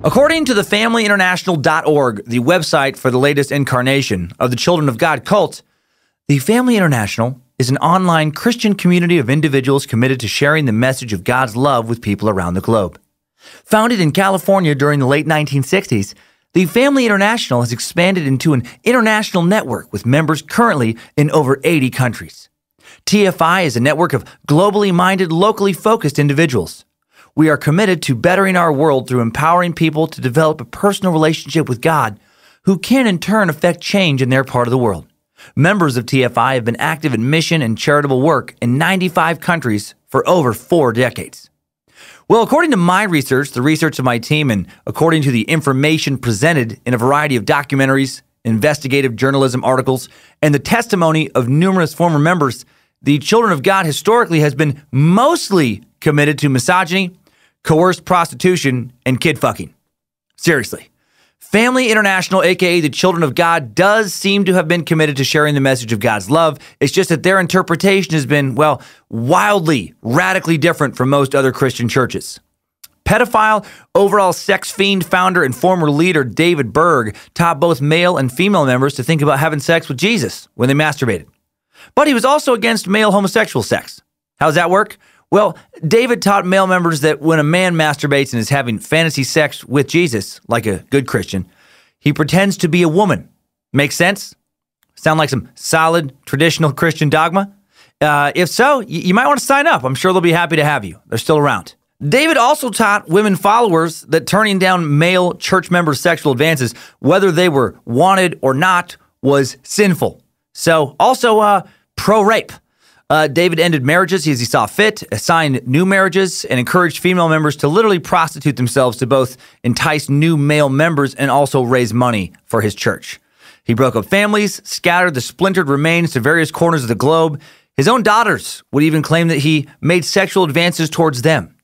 According to the FamilyInternational.org, the website for the latest incarnation of the Children of God cult, the Family International is an online Christian community of individuals committed to sharing the message of God's love with people around the globe. Founded in California during the late 1960s, the Family International has expanded into an international network with members currently in over 80 countries. TFI is a network of globally minded, locally focused individuals. We are committed to bettering our world through empowering people to develop a personal relationship with God, who can in turn affect change in their part of the world. Members of TFI have been active in mission and charitable work in 95 countries for over 4 decades. Well, according to my research, the research of my team, and according to the information presented in a variety of documentaries, investigative journalism articles, and the testimony of numerous former members, the Children of God historically has been mostly committed to misogyny, coerced prostitution, and kid fucking. Seriously. Family International, aka the Children of God, does seem to have been committed to sharing the message of God's love. It's just that their interpretation has been, well, wildly, radically different from most other Christian churches. Pedophile, overall sex fiend founder and former leader David Berg taught both male and female members to think about having sex with Jesus when they masturbated. But he was also against male homosexual sex. How does that work? Well, David taught male members that when a man masturbates and is having fantasy sex with Jesus, like a good Christian, he pretends to be a woman. Make sense? Sound like some solid, traditional Christian dogma? If so, you might want to sign up. I'm sure they'll be happy to have you. They're still around. David also taught women followers that turning down male church members' sexual advances, whether they were wanted or not, was sinful. So, also pro-rape. David ended marriages as he saw fit, assigned new marriages, and encouraged female members to literally prostitute themselves to both entice new male members and also raise money for his church. He broke up families, scattered the splintered remains to various corners of the globe. His own daughters would even claim that he made sexual advances towards them.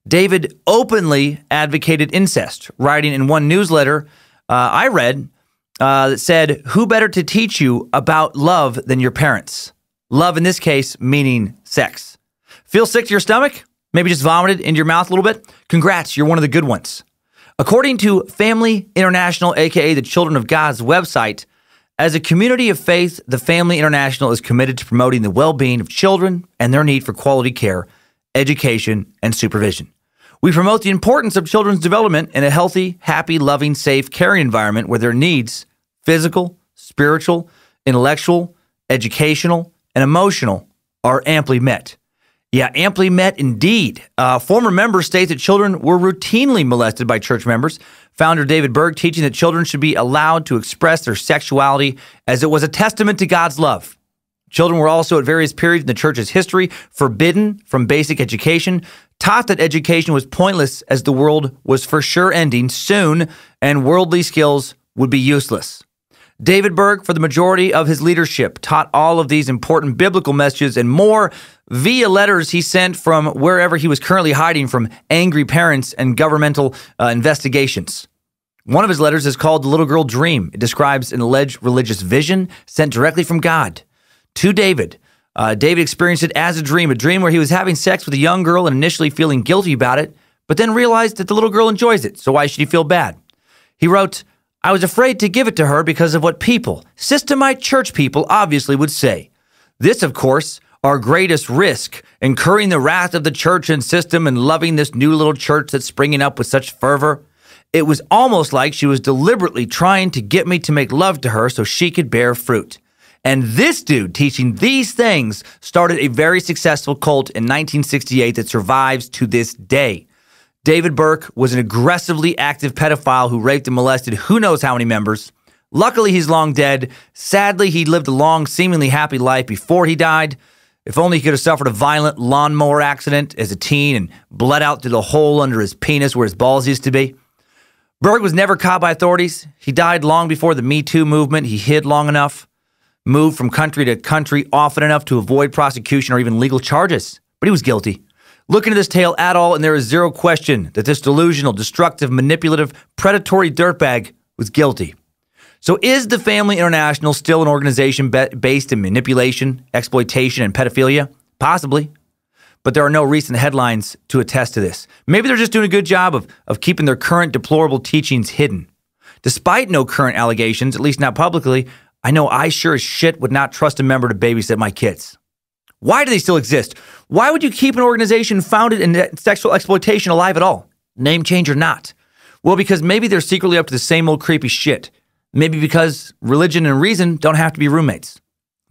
David openly advocated incest, writing in one newsletter I read that said, "Who better to teach you about love than your parents?" Love in this case meaning sex. Feel sick to your stomach? Maybe just vomited into your mouth a little bit? Congrats, you're one of the good ones. According to Family International, aka the Children of God's website, as a community of faith, the Family International is committed to promoting the well-being of children and their need for quality care, education, and supervision. We promote the importance of children's development in a healthy, happy, loving, safe, caring environment where their needs, physical, spiritual, intellectual, educational, and emotional, are amply met. Yeah, amply met indeed. Former members state that children were routinely molested by church members. Founder David Berg teaching that children should be allowed to express their sexuality as it was a testament to God's love. Children were also at various periods in the church's history forbidden from basic education, taught that education was pointless as the world was for sure ending soon and worldly skills would be useless. David Berg, for the majority of his leadership, taught all of these important biblical messages and more via letters he sent from wherever he was currently hiding from angry parents and governmental investigations. One of his letters is called The Little Girl Dream. It describes an alleged religious vision sent directly from God to David. David experienced it as a dream where he was having sex with a young girl and initially feeling guilty about it, but then realized that the little girl enjoys it, so why should he feel bad? He wrote, "I was afraid to give it to her because of what people, systemite church people, obviously would say. This, of course, our greatest risk, incurring the wrath of the church and system and loving this new little church that's springing up with such fervor. It was almost like she was deliberately trying to get me to make love to her so she could bear fruit. And this dude teaching these things started a very successful cult in 1968 that survives to this day. David Burke was an aggressively active pedophile who raped and molested who knows how many members. Luckily, he's long dead. Sadly, he lived a long, seemingly happy life before he died. If only he could have suffered a violent lawnmower accident as a teen and bled out through the hole under his penis where his balls used to be. Berg was never caught by authorities. He died long before the Me Too movement. He hid long enough, moved from country to country often enough to avoid prosecution or even legal charges. But he was guilty. Look into this tale at all, and there is zero question that this delusional, destructive, manipulative, predatory dirtbag was guilty. So is the Family International still an organization based in manipulation, exploitation, and pedophilia? Possibly. but there are no recent headlines to attest to this. Maybe they're just doing a good job of keeping their current deplorable teachings hidden. Despite no current allegations, at least not publicly, I know I sure as shit would not trust a member to babysit my kids. Why do they still exist? Why would you keep an organization founded in sexual exploitation alive at all? Name change or not? Well, because maybe they're secretly up to the same old creepy shit. Maybe because religion and reason don't have to be roommates.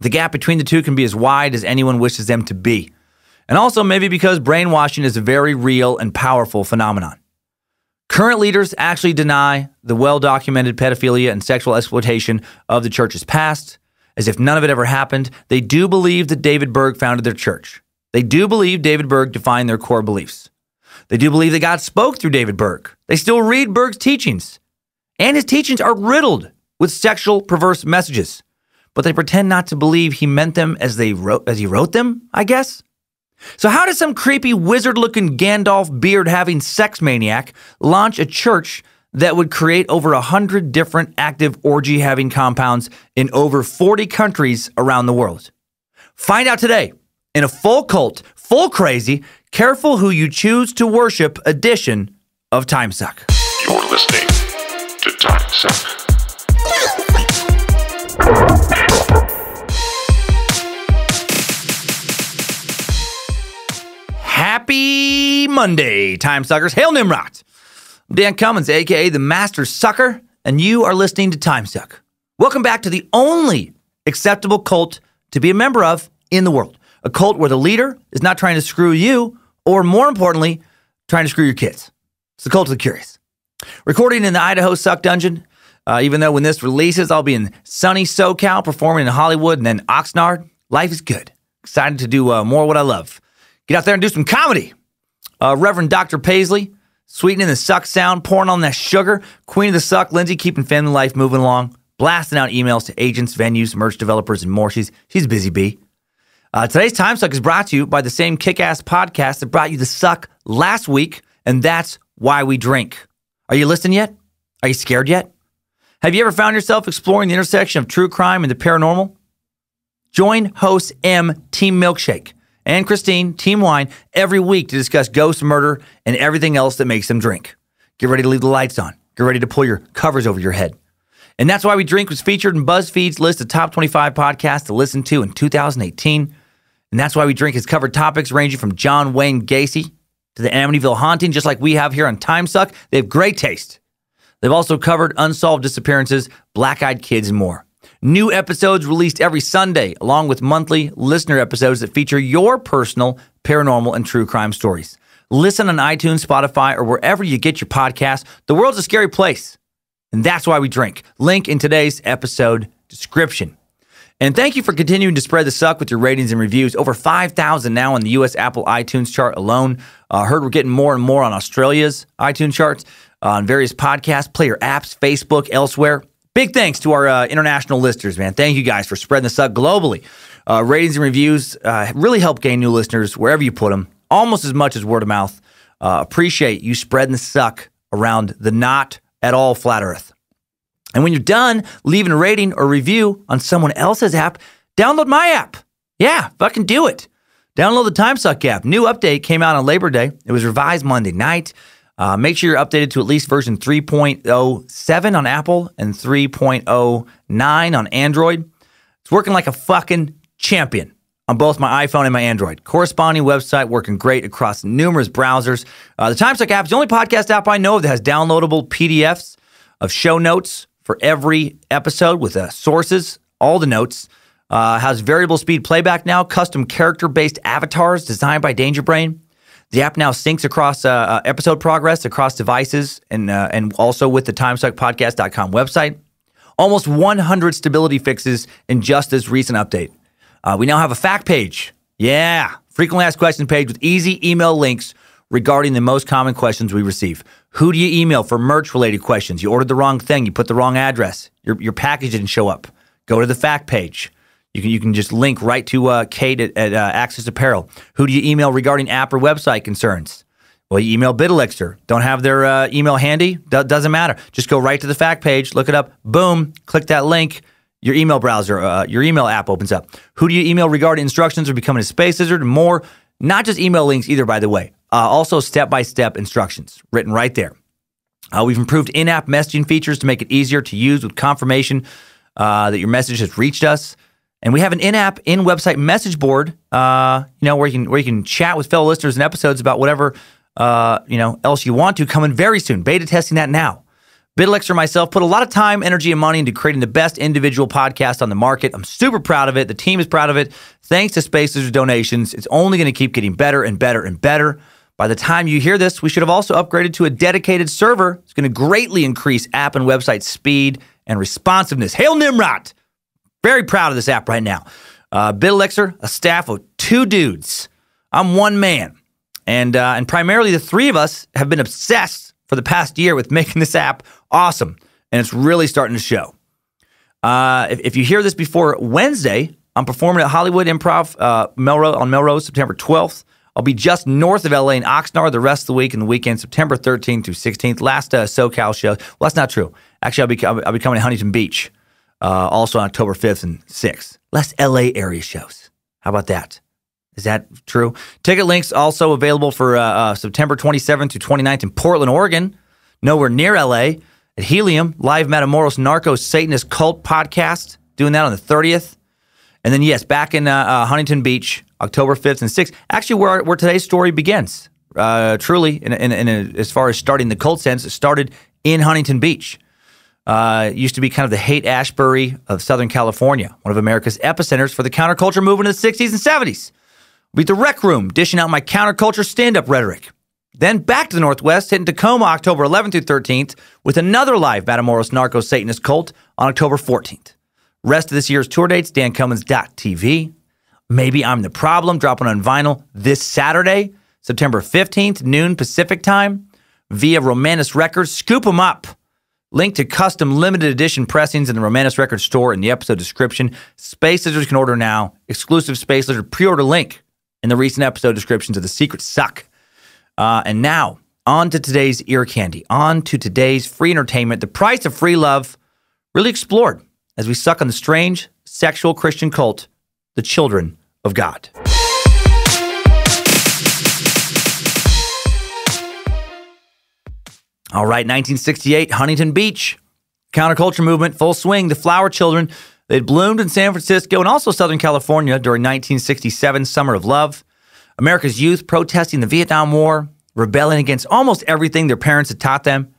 The gap between the two can be as wide as anyone wishes them to be. And also maybe because brainwashing is a very real and powerful phenomenon. Current leaders actually deny the well-documented pedophilia and sexual exploitation of the church's past, as if none of it ever happened. They do believe that David Berg founded their church. They do believe David Berg defined their core beliefs. They do believe that God spoke through David Berg. They still read Berg's teachings. And his teachings are riddled with sexual, perverse messages. But they pretend not to believe he meant them as he wrote them, I guess? So how does some creepy wizard-looking Gandalf beard-having sex maniac launch a church that would create over 100 different active orgy-having compounds in over 40 countries around the world? Find out today in a full cult, full crazy, careful who you choose to worship edition of Timesuck. You're listening to Timesuck. Happy Monday, Time Suckers. Hail Nimrod. I'm Dan Cummins, a.k.a. the Master Sucker, and you are listening to Timesuck. Welcome back to the only acceptable cult to be a member of in the world. A cult where the leader is not trying to screw you, or more importantly, trying to screw your kids. It's the cult of the curious. Recording in the Idaho Suck Dungeon, even though when this releases, I'll be in sunny SoCal, performing in Hollywood and then Oxnard. Life is good. Excited to do more of what I love. Get out there and do some comedy. Reverend Dr. Paisley, sweetening the suck sound, pouring on that sugar. Queen of the Suck, Lindsay, keeping family life moving along. Blasting out emails to agents, venues, merch developers, and more. She's a busy bee. Today's Timesuck is brought to you by the same kick-ass podcast that brought you the suck last week, and that's Why We Drink. Are you listening yet? Are you scared yet? Have you ever found yourself exploring the intersection of true crime and the paranormal? Join hosts M, Team Milkshake, and Christine, Team Wine, every week to discuss ghost murder and everything else that makes them drink. Get ready to leave the lights on. Get ready to pull your covers over your head. And That's Why We Drink was featured in BuzzFeed's list of top 25 podcasts to listen to in 2018. And That's Why We Drink has covered topics ranging from John Wayne Gacy to the Amityville haunting, just like we have here on Timesuck. They have great taste. They've also covered unsolved disappearances, black-eyed kids, and more. New episodes released every Sunday, along with monthly listener episodes that feature your personal paranormal and true crime stories. Listen on iTunes, Spotify, or wherever you get your podcasts. The world's a scary place, and that's why we drink. Link in today's episode description. And thank you for continuing to spread the suck with your ratings and reviews. Over 5,000 now on the U.S. Apple iTunes chart alone. Heard we're getting more and more on Australia's iTunes charts, on various podcast player apps, Facebook, elsewhere. Big thanks to our international listeners, man. Thank you guys for spreading the suck globally. Ratings and reviews really help gain new listeners wherever you put them, almost as much as word of mouth. Appreciate you spreading the suck around the not at all flat earth. And when you're done leaving a rating or review on someone else's app, download my app. Yeah, fucking do it. Download the Timesuck app. New update came out on Labor Day. It was revised Monday night. Make sure you're updated to at least version 3.07 on Apple and 3.09 on Android. It's working like a fucking champion on both my iPhone and my Android. Corresponding website working great across numerous browsers. The Timesuck app is the only podcast app I know of that has downloadable PDFs of show notes for every episode with sources, all the notes. Has variable speed playback now, custom character-based avatars designed by Danger Brain. The app now syncs across episode progress across devices and also with the TimesuckPodcast.com website. Almost 100 stability fixes in just this recent update. We now have a fact page. Yeah, frequently asked questions page with easy email links regarding the most common questions we receive. Who do you email for merch-related questions? You ordered the wrong thing. You put the wrong address. Your package didn't show up. Go to the fact page. You can just link right to Kate at Access Apparel. Who do you email regarding app or website concerns? Well, you email BitElixir. Don't have their email handy? Doesn't matter. Just go right to the fact page, look it up, boom, click that link. Your email browser, your email app opens up. Who do you email regarding instructions or becoming a space wizard and more? Not just email links either, by the way. Also step-by-step instructions written right there. We've improved in-app messaging features to make it easier to use with confirmation that your message has reached us. And we have an in-app, in-website message board, where you can chat with fellow listeners and episodes about whatever, else you want to. Coming very soon. Beta testing that now. BitElixir and myself put a lot of time, energy, and money into creating the best individual podcast on the market. I'm super proud of it. The team is proud of it. Thanks to Space Lizard donations, it's only going to keep getting better and better and better. By the time you hear this, we should have also upgraded to a dedicated server. It's going to greatly increase app and website speed and responsiveness. Hail Nimrod! Very proud of this app right now. BitElixir, a staff of 2 dudes. I'm one man. And primarily the 3 of us have been obsessed for the past year with making this app awesome. And it's really starting to show. If you hear this before Wednesday, I'm performing at Hollywood Improv on Melrose, September 12th. I'll be just north of LA in Oxnard the rest of the week and the weekend, September 13th through 16th. Last SoCal show. Well, that's not true. Actually, I'll be coming to Huntington Beach. Also on October 5th and 6th. Less LA area shows. How about that? Is that true? Ticket links also available for September 27th to 29th in Portland, Oregon. Nowhere near LA. At Helium, live Matamoros Narco Satanist Cult podcast. Doing that on the 30th. And then, yes, back in Huntington Beach, October 5th and 6th. Actually, where today's story begins. Truly, in as far as starting the cult sense, it started in Huntington Beach. Used to be kind of the Haight-Ashbury of Southern California, one of America's epicenters for the counterculture movement in the 60s and 70s. We'd the Rec Room, dishing out my counterculture stand-up rhetoric. Then back to the Northwest, hitting Tacoma October 11th through 13th with another live Matamoros Narco Satanist Cult on October 14th. Rest of this year's tour dates, dancummins.tv. Maybe I'm the Problem, dropping on vinyl this Saturday, September 15th, noon Pacific time, via Romanus Records. Scoop 'em up. Link to custom limited edition pressings in the Romanus Records store in the episode description. Space Lizards can order now. Exclusive Space Lizard pre-order link in the recent episode descriptions of The Secret Suck. And now, on to today's ear candy. On to today's free entertainment. The price of free love really explored as we suck on the strange sexual Christian cult, the Children of God. All right, 1968, Huntington Beach. Counterculture movement, full swing. The Flower Children, they'd bloomed in San Francisco and also Southern California during 1967's Summer of Love. America's youth protesting the Vietnam War, rebelling against almost everything their parents had taught them.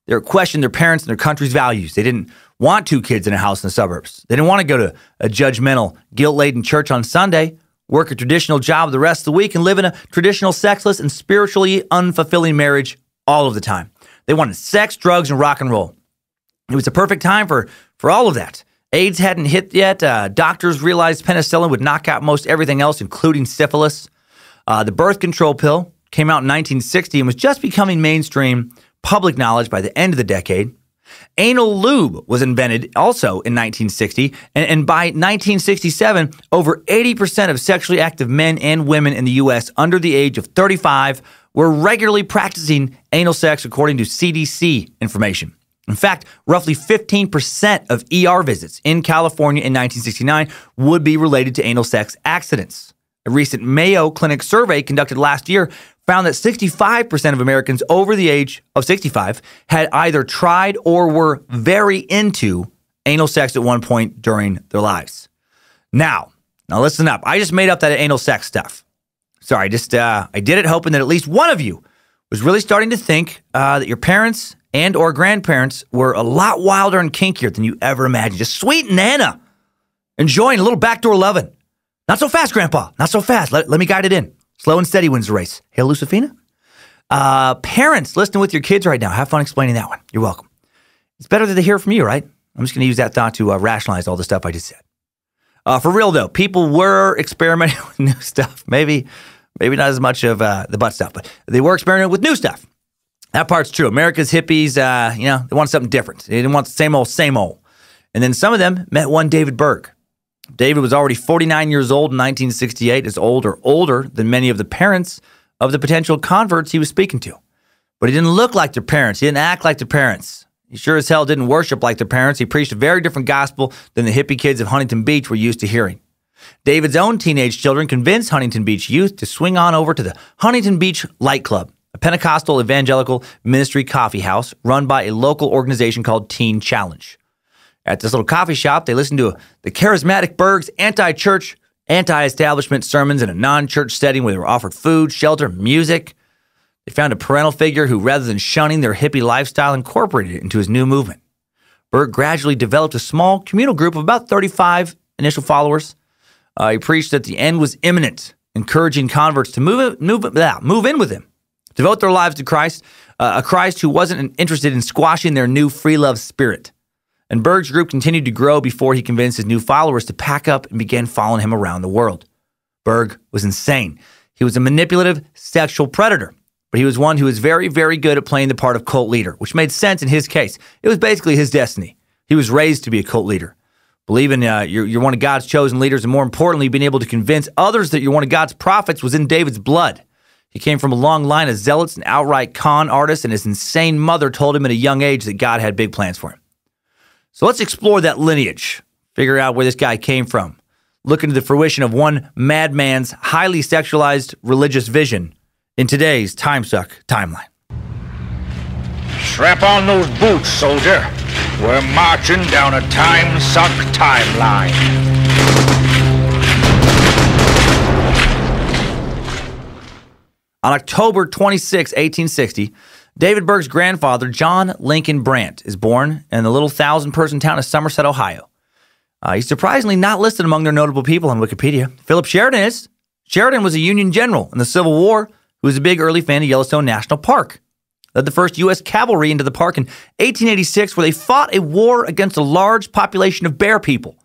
They were questioning their parents and their country's values. They didn't want 2 kids in a house in the suburbs. They didn't want to go to a judgmental, guilt-laden church on Sunday, work a traditional job the rest of the week, and live in a traditional, sexless, and spiritually unfulfilling marriage all of the time. They wanted sex, drugs, and rock and roll. It was the perfect time for all of that. AIDS hadn't hit yet. Doctors realized penicillin would knock out most everything else, including syphilis. The birth control pill came out in 1960 and was just becoming mainstream public knowledge by the end of the decade. Anal lube was invented also in 1960, and by 1967, over 80% of sexually active men and women in the U.S. under the age of 35 were regularly practicing anal sex, according to CDC information. In fact, roughly 15% of ER visits in California in 1969 would be related to anal sex accidents. A recent Mayo Clinic survey conducted last year found that 65% of Americans over the age of 65 had either tried or were very into anal sex at one point during their lives. Now listen up. I just made up that anal sex stuff. Sorry, I did it hoping that at least one of you was really starting to think that your parents and or grandparents were a lot wilder and kinkier than you ever imagined. Just sweet Nana, enjoying a little backdoor loving. Not so fast, Grandpa. Not so fast. Let me guide it in. Slow and steady wins the race. Hail, Lucifina. Parents, listening with your kids right now. Have fun explaining that one. You're welcome. It's better that they hear from you, right? I'm just going to use that thought to rationalize all the stuff I just said. For real, though, people were experimenting with new stuff. Maybe not as much of the butt stuff, but they were experimenting with new stuff. That part's true. America's hippies, they wanted something different. They didn't want the same old. And then some of them met one David Berg. David was already 49 years old in 1968, as older than many of the parents of the potential converts he was speaking to. But he didn't look like their parents. He didn't act like their parents. He sure as hell didn't worship like their parents. He preached a very different gospel than the hippie kids of Huntington Beach were used to hearing. David's own teenage children convinced Huntington Beach youth to swing on over to the Huntington Beach Light Club, a Pentecostal evangelical ministry coffee house run by a local organization called Teen Challenge. At this little coffee shop, they listened to the charismatic Berg's anti-church, anti-establishment sermons in a non-church setting where they were offered food, shelter, music. They found a parental figure who, rather than shunning their hippie lifestyle, incorporated it into his new movement. Berg gradually developed a small communal group of about 35 initial followers. He preached that the end was imminent, encouraging converts to move in with him, devote their lives to Christ, a Christ who wasn't interested in squashing their new free love spirit. And Berg's group continued to grow before he convinced his new followers to pack up and began following him around the world. Berg was insane. He was a manipulative sexual predator, but he was one who was very, very good at playing the part of cult leader, which made sense in his case. It was basically his destiny. He was raised to be a cult leader. Believing you're one of God's chosen leaders, and more importantly, being able to convince others that you're one of God's prophets was in David's blood. He came from a long line of zealots and outright con artists, and his insane mother told him at a young age that God had big plans for him. So let's explore that lineage, figure out where this guy came from, look into the fruition of one madman's highly sexualized religious vision in today's Timesuck timeline. Strap on those boots, soldier. We're marching down a Timesuck timeline. On October 26, 1860, David Berg's grandfather, John Lincoln Brandt, is born in the little 1,000-person town of Somerset, Ohio. He's surprisingly not listed among their notable people on Wikipedia. Philip Sheridan is. Sheridan was a Union general in the Civil War who was a big early fan of Yellowstone National Park. Led the first U.S. cavalry into the park in 1886, where they fought a war against a large population of bear people.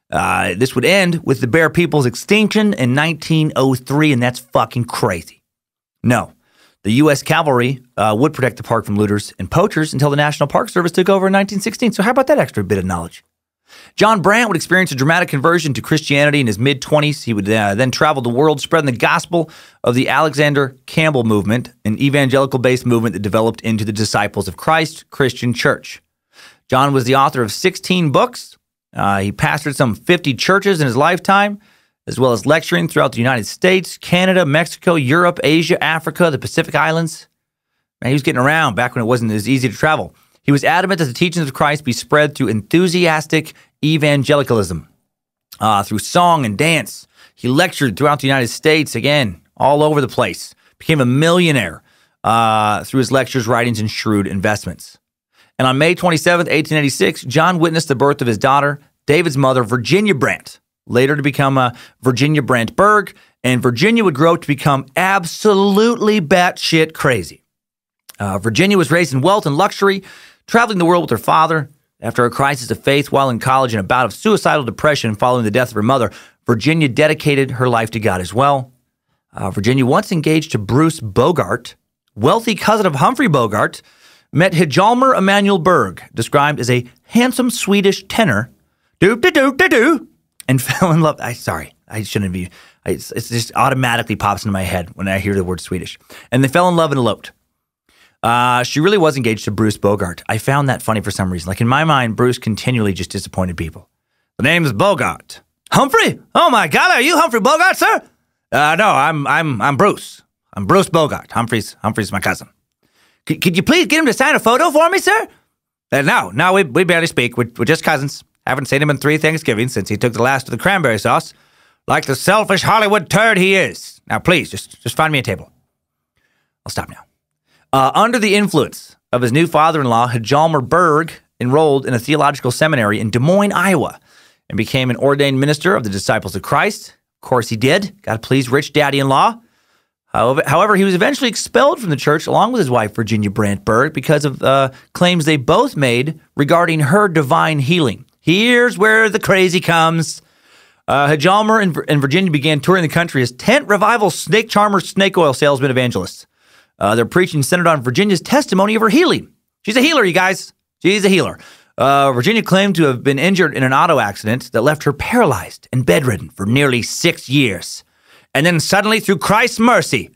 This would end with the bear people's extinction in 1903, and that's fucking crazy. No. The U.S. cavalry would protect the park from looters and poachers until the National Park Service took over in 1916. So how about that extra bit of knowledge? John Brandt would experience a dramatic conversion to Christianity in his mid-20s. He would then travel the world spreading the gospel of the Alexander Campbell movement, an evangelical-based movement that developed into the Disciples of Christ Christian Church. John was the author of 16 books. He pastored some 50 churches in his lifetime, as well as lecturing throughout the United States, Canada, Mexico, Europe, Asia, Africa, the Pacific Islands. Man, he was getting around back when it wasn't as easy to travel. He was adamant that the teachings of Christ be spread through enthusiastic evangelicalism, through song and dance. He lectured throughout the United States, again, all over the place. Became a millionaire through his lectures, writings, and shrewd investments. And on May 27th, 1886, John witnessed the birth of his daughter, David's mother, Virginia Brandt, later to become Virginia Brandt Berg, and Virginia would grow to become absolutely batshit crazy. Virginia was raised in wealth and luxury, traveling the world with her father. After a crisis of faith while in college and a bout of suicidal depression following the death of her mother, Virginia dedicated her life to God as well. Virginia, once engaged to Bruce Bogart, wealthy cousin of Humphrey Bogart, met Hjalmar Emanuel Berg, described as a handsome Swedish tenor, and fell in love. I shouldn't be. It just automatically pops into my head when I hear the word Swedish. And they fell in love and eloped. She really was engaged to Bruce Bogart. I found that funny for some reason. Like in my mind, Bruce continually just disappointed people. The name is Bogart. Humphrey? Oh my God, are you Humphrey Bogart, sir? No, I'm Bruce. I'm Bruce Bogart. Humphrey's my cousin. Could you please get him to sign a photo for me, sir? No, we barely speak. We're just cousins. Haven't seen him in 3 Thanksgivings since he took the last of the cranberry sauce, like the selfish Hollywood turd he is. Now, please, just find me a table. I'll stop now. Under the influence of his new father-in-law, Hjalmar Berg enrolled in a theological seminary in Des Moines, Iowa, and became an ordained minister of the Disciples of Christ. Of course he did. Got to please rich daddy-in-law. However, he was eventually expelled from the church along with his wife, Virginia Brandt Berg, because of claims they both made regarding her divine healing. Here's where the crazy comes. Hjalmar and Virginia began touring the country as tent revival snake charmer, snake oil salesman evangelists. Their preaching centered on Virginia's testimony of her healing. She's a healer, you guys. She's a healer. Virginia claimed to have been injured in an auto accident that left her paralyzed and bedridden for nearly 6 years. And then suddenly, through Christ's mercy,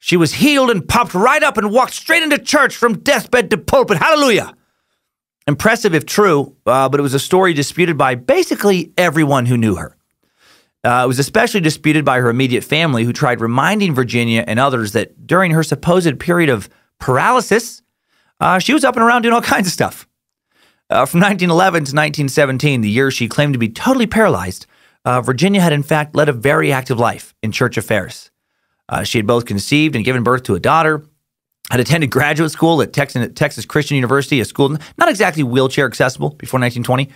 she was healed and popped right up and walked straight into church from deathbed to pulpit. Hallelujah! Impressive if true, but it was a story disputed by basically everyone who knew her. It was especially disputed by her immediate family, who tried reminding Virginia and others that during her supposed period of paralysis, she was up and around doing all kinds of stuff. From 1911 to 1917, the year she claimed to be totally paralyzed, Virginia had in fact led a very active life in church affairs. She had both conceived and given birth to a daughter, had attended graduate school at Texas Christian University, a school not exactly wheelchair accessible before 1920.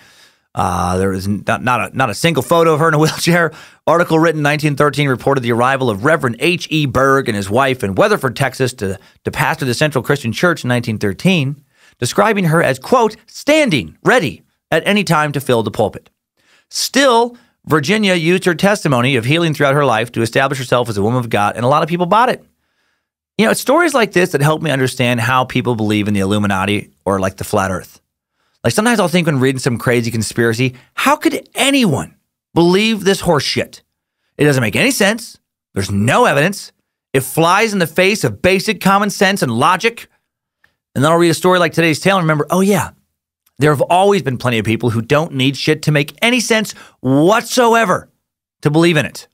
There was not a single photo of her in a wheelchair. Article written in 1913 reported the arrival of Reverend H.E. Berg and his wife in Weatherford, Texas, to pastor the Central Christian Church in 1913, describing her as, quote, standing ready at any time to fill the pulpit. Still, Virginia used her testimony of healing throughout her life to establish herself as a woman of God, and a lot of people bought it. You know, it's stories like this that help me understand how people believe in the Illuminati or like the flat earth. Like sometimes I'll think when reading some crazy conspiracy, how could anyone believe this horse shit? It doesn't make any sense. There's no evidence. It flies in the face of basic common sense and logic. And then I'll read a story like today's tale and remember, oh yeah, there have always been plenty of people who don't need shit to make any sense whatsoever to believe in it.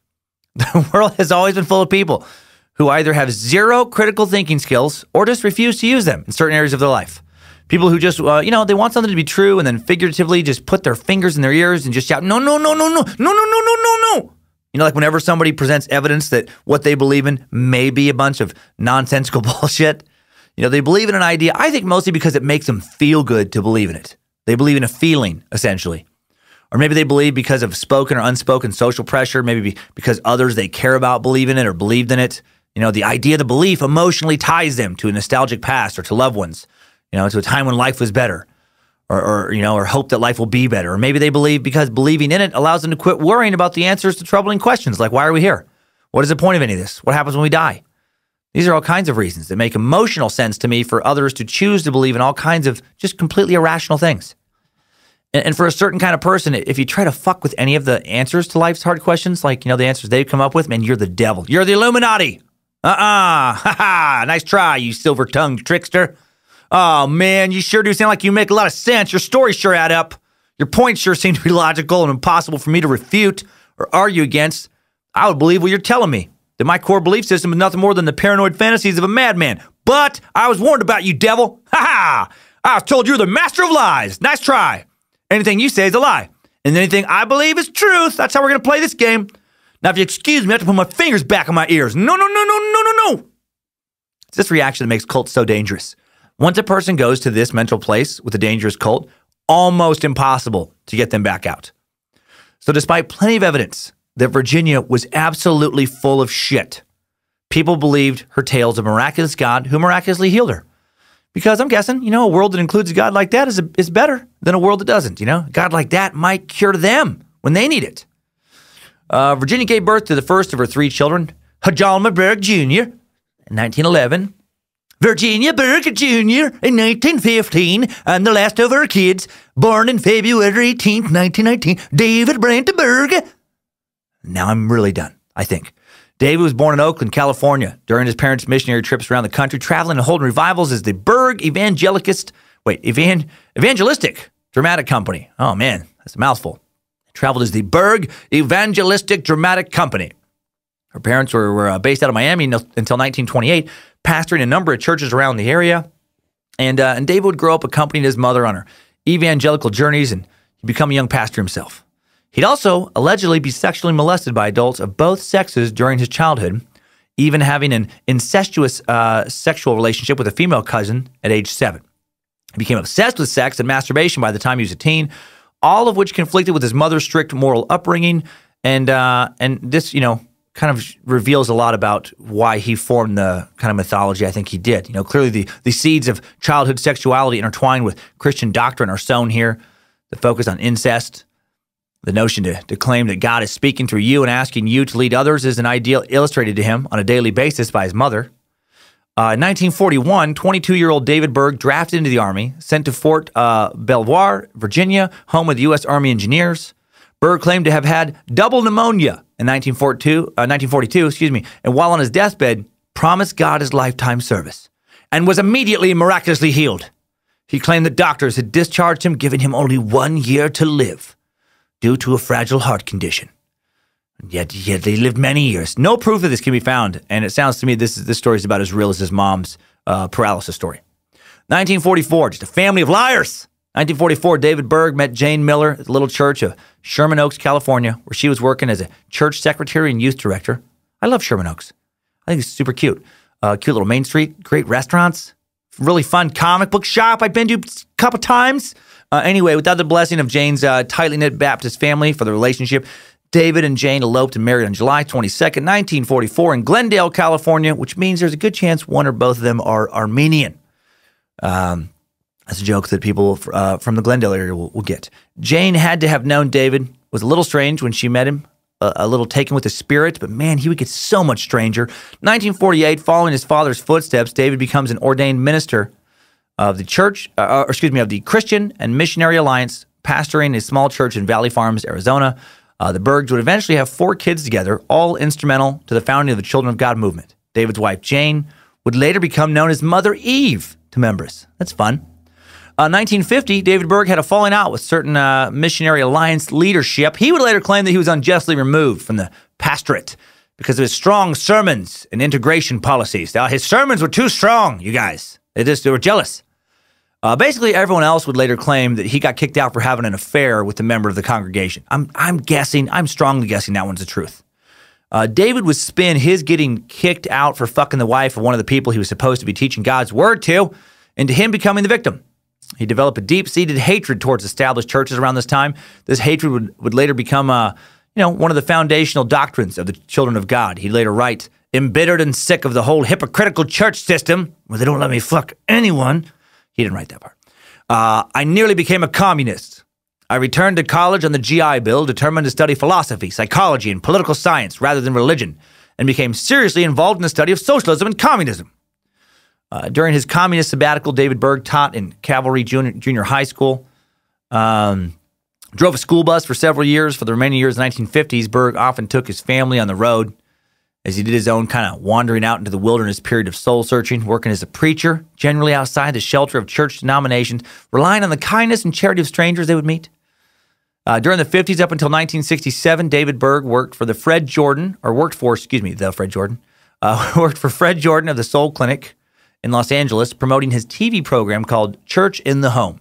The world has always been full of people who either have zero critical thinking skills or just refuse to use them in certain areas of their life. People who just, they want something to be true and then figuratively just put their fingers in their ears and just shout, no, no, no, no, no, no, no, no, no, no, no. You know, like whenever somebody presents evidence that what they believe in may be a bunch of nonsensical bullshit, you know, they believe in an idea, I think mostly because it makes them feel good to believe in it. They believe in a feeling, essentially. Or maybe they believe because of spoken or unspoken social pressure, maybe because others they care about believe in it or believed in it. You know, the idea, the belief emotionally ties them to a nostalgic past or to loved ones, you know, to a time when life was better or hope that life will be better. Or maybe they believe because believing in it allows them to quit worrying about the answers to troubling questions like, why are we here? What is the point of any of this? What happens when we die? These are all kinds of reasons that make emotional sense to me for others to choose to believe in all kinds of just completely irrational things. And for a certain kind of person, if you try to fuck with any of the answers to life's hard questions, like, you know, the answers they've come up with, man, you're the devil. You're the Illuminati. Ha-ha, nice try, you silver-tongued trickster. Oh, man, you sure do sound like you make a lot of sense. Your stories sure add up. Your points sure seem to be logical and impossible for me to refute or argue against. I would believe what you're telling me, that my core belief system is nothing more than the paranoid fantasies of a madman. But I was warned about you, devil. Ha-ha, I was told you're the master of lies. Nice try. Anything you say is a lie. And anything I believe is truth. That's how we're going to play this game. Now, if you excuse me, I have to put my fingers back on my ears. No, no, no, no, no, no, no. It's this reaction that makes cults so dangerous. Once a person goes to this mental place with a dangerous cult, almost impossible to get them back out. So despite plenty of evidence that Virginia was absolutely full of shit, people believed her tales of miraculous God who miraculously healed her. Because I'm guessing, you know, a world that includes a God like that is better than a world that doesn't, you know? A God like that might cure them when they need it. Virginia gave birth to the first of her three children, John Berg Jr. in 1911, Virginia Berg Jr. in 1915, and the last of her kids, born in February 18th, 1919, David Brandt Berg. Now I'm really done, I think. David was born in Oakland, California, during his parents' missionary trips around the country, traveling and holding revivals as the Berg Evangelistic Dramatic Company. Oh, man, that's a mouthful. Traveled as the Berg Evangelistic Dramatic Company. Her parents were based out of Miami until 1928, pastoring a number of churches around the area. And David would grow up accompanying his mother on her evangelical journeys, and he'd become a young pastor himself. He'd also allegedly be sexually molested by adults of both sexes during his childhood, even having an incestuous sexual relationship with a female cousin at age 7. He became obsessed with sex and masturbation by the time he was a teen, all of which conflicted with his mother's strict moral upbringing, and this, you know, kind of reveals a lot about why he formed the kind of mythology I think he did. You know, clearly the seeds of childhood sexuality intertwined with Christian doctrine are sown here. The focus on incest, the notion to claim that God is speaking through you and asking you to lead others is an ideal illustrated to him on a daily basis by his mother. In 1941, 22-year-old David Berg drafted into the Army, sent to Fort Belvoir, Virginia, home of the U.S. Army Engineers. Berg claimed to have had double pneumonia in 1942, and while on his deathbed, promised God his lifetime service, and was immediately miraculously healed. He claimed that doctors had discharged him, giving him only 1 year to live, due to a fragile heart condition. And Yet they lived many years. No proof of this can be found, and it sounds to me this story is about as real as his mom's paralysis story. 1944, just a family of liars. 1944, David Berg met Jane Miller at the little church of Sherman Oaks, California, where she was working as a church secretary and youth director. I love Sherman Oaks. I think it's super cute. Cute little Main Street, great restaurants, really fun comic book shop I've been to a couple times. Anyway, without the blessing of Jane's tightly knit Baptist family for the relationship, David and Jane eloped and married on July 22nd, 1944 in Glendale, California, which means there's a good chance one or both of them are Armenian. That's a joke that people from the Glendale area will get. Jane had to have known David was a little strange when she met him, a little taken with the spirit, but man, he would get so much stranger. 1948, following his father's footsteps, David becomes an ordained minister of the church, of the Christian and Missionary Alliance, pastoring a small church in Valley Farms, Arizona. The Bergs would eventually have 4 kids together, all instrumental to the founding of the Children of God movement. David's wife, Jane, would later become known as Mother Eve to members. That's fun. 1950, David Berg had a falling out with certain Missionary Alliance leadership. He would later claim that he was unjustly removed from the pastorate because of his strong sermons and integration policies. Now, his sermons were too strong, you guys. They were jealous. Basically, everyone else would later claim that he got kicked out for having an affair with a member of the congregation. I'm strongly guessing that one's the truth. David would spin his getting kicked out for fucking the wife of one of the people he was supposed to be teaching God's word to into him becoming the victim. He developed a deep-seated hatred towards established churches around this time. This hatred would later become, one of the foundational doctrines of the Children of God. He'd later write, "Embittered and sick of the whole hypocritical church system, where they don't let me fuck anyone." He didn't write that part. "I nearly became a communist. I returned to college on the GI Bill, determined to study philosophy, psychology, and political science rather than religion, and became seriously involved in the study of socialism and communism." During his communist sabbatical, David Berg taught in Cavalry Junior High School, drove a school bus for several years. For the remaining years of the 1950s, Berg often took his family on the road as he did his own kind of wandering out into the wilderness period of soul searching, working as a preacher, generally outside the shelter of church denominations, relying on the kindness and charity of strangers they would meet. During the 50s up until 1967, David Berg worked for Fred Jordan of the Soul Clinic in Los Angeles, promoting his TV program called Church in the Home.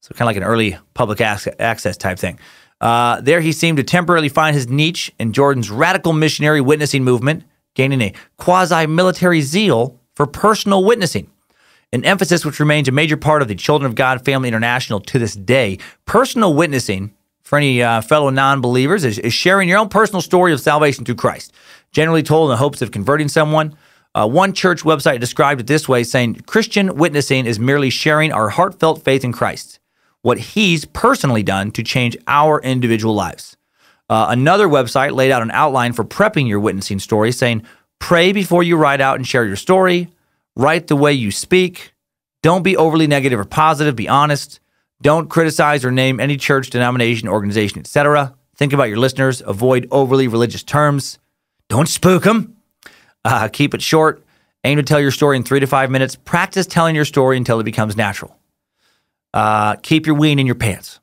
So kind of like an early public access type thing. There he seemed to temporarily find his niche in Jordan's radical missionary witnessing movement, gaining a quasi-military zeal for personal witnessing, an emphasis which remains a major part of the Children of God Family International to this day. Personal witnessing, for any fellow non-believers, is sharing your own personal story of salvation through Christ, generally told in the hopes of converting someone. One church website described it this way, saying, "Christian witnessing is merely sharing our heartfelt faith in Christ, what he's personally done to change our individual lives." Another website laid out an outline for prepping your witnessing story, saying, "Pray before you write out and share your story. Write the way you speak. Don't be overly negative or positive. Be honest. Don't criticize or name any church, denomination, organization, etc. Think about your listeners. Avoid overly religious terms. Don't spook them. Keep it short. Aim to tell your story in 3 to 5 minutes. Practice telling your story until it becomes natural. Keep your ween in your pants."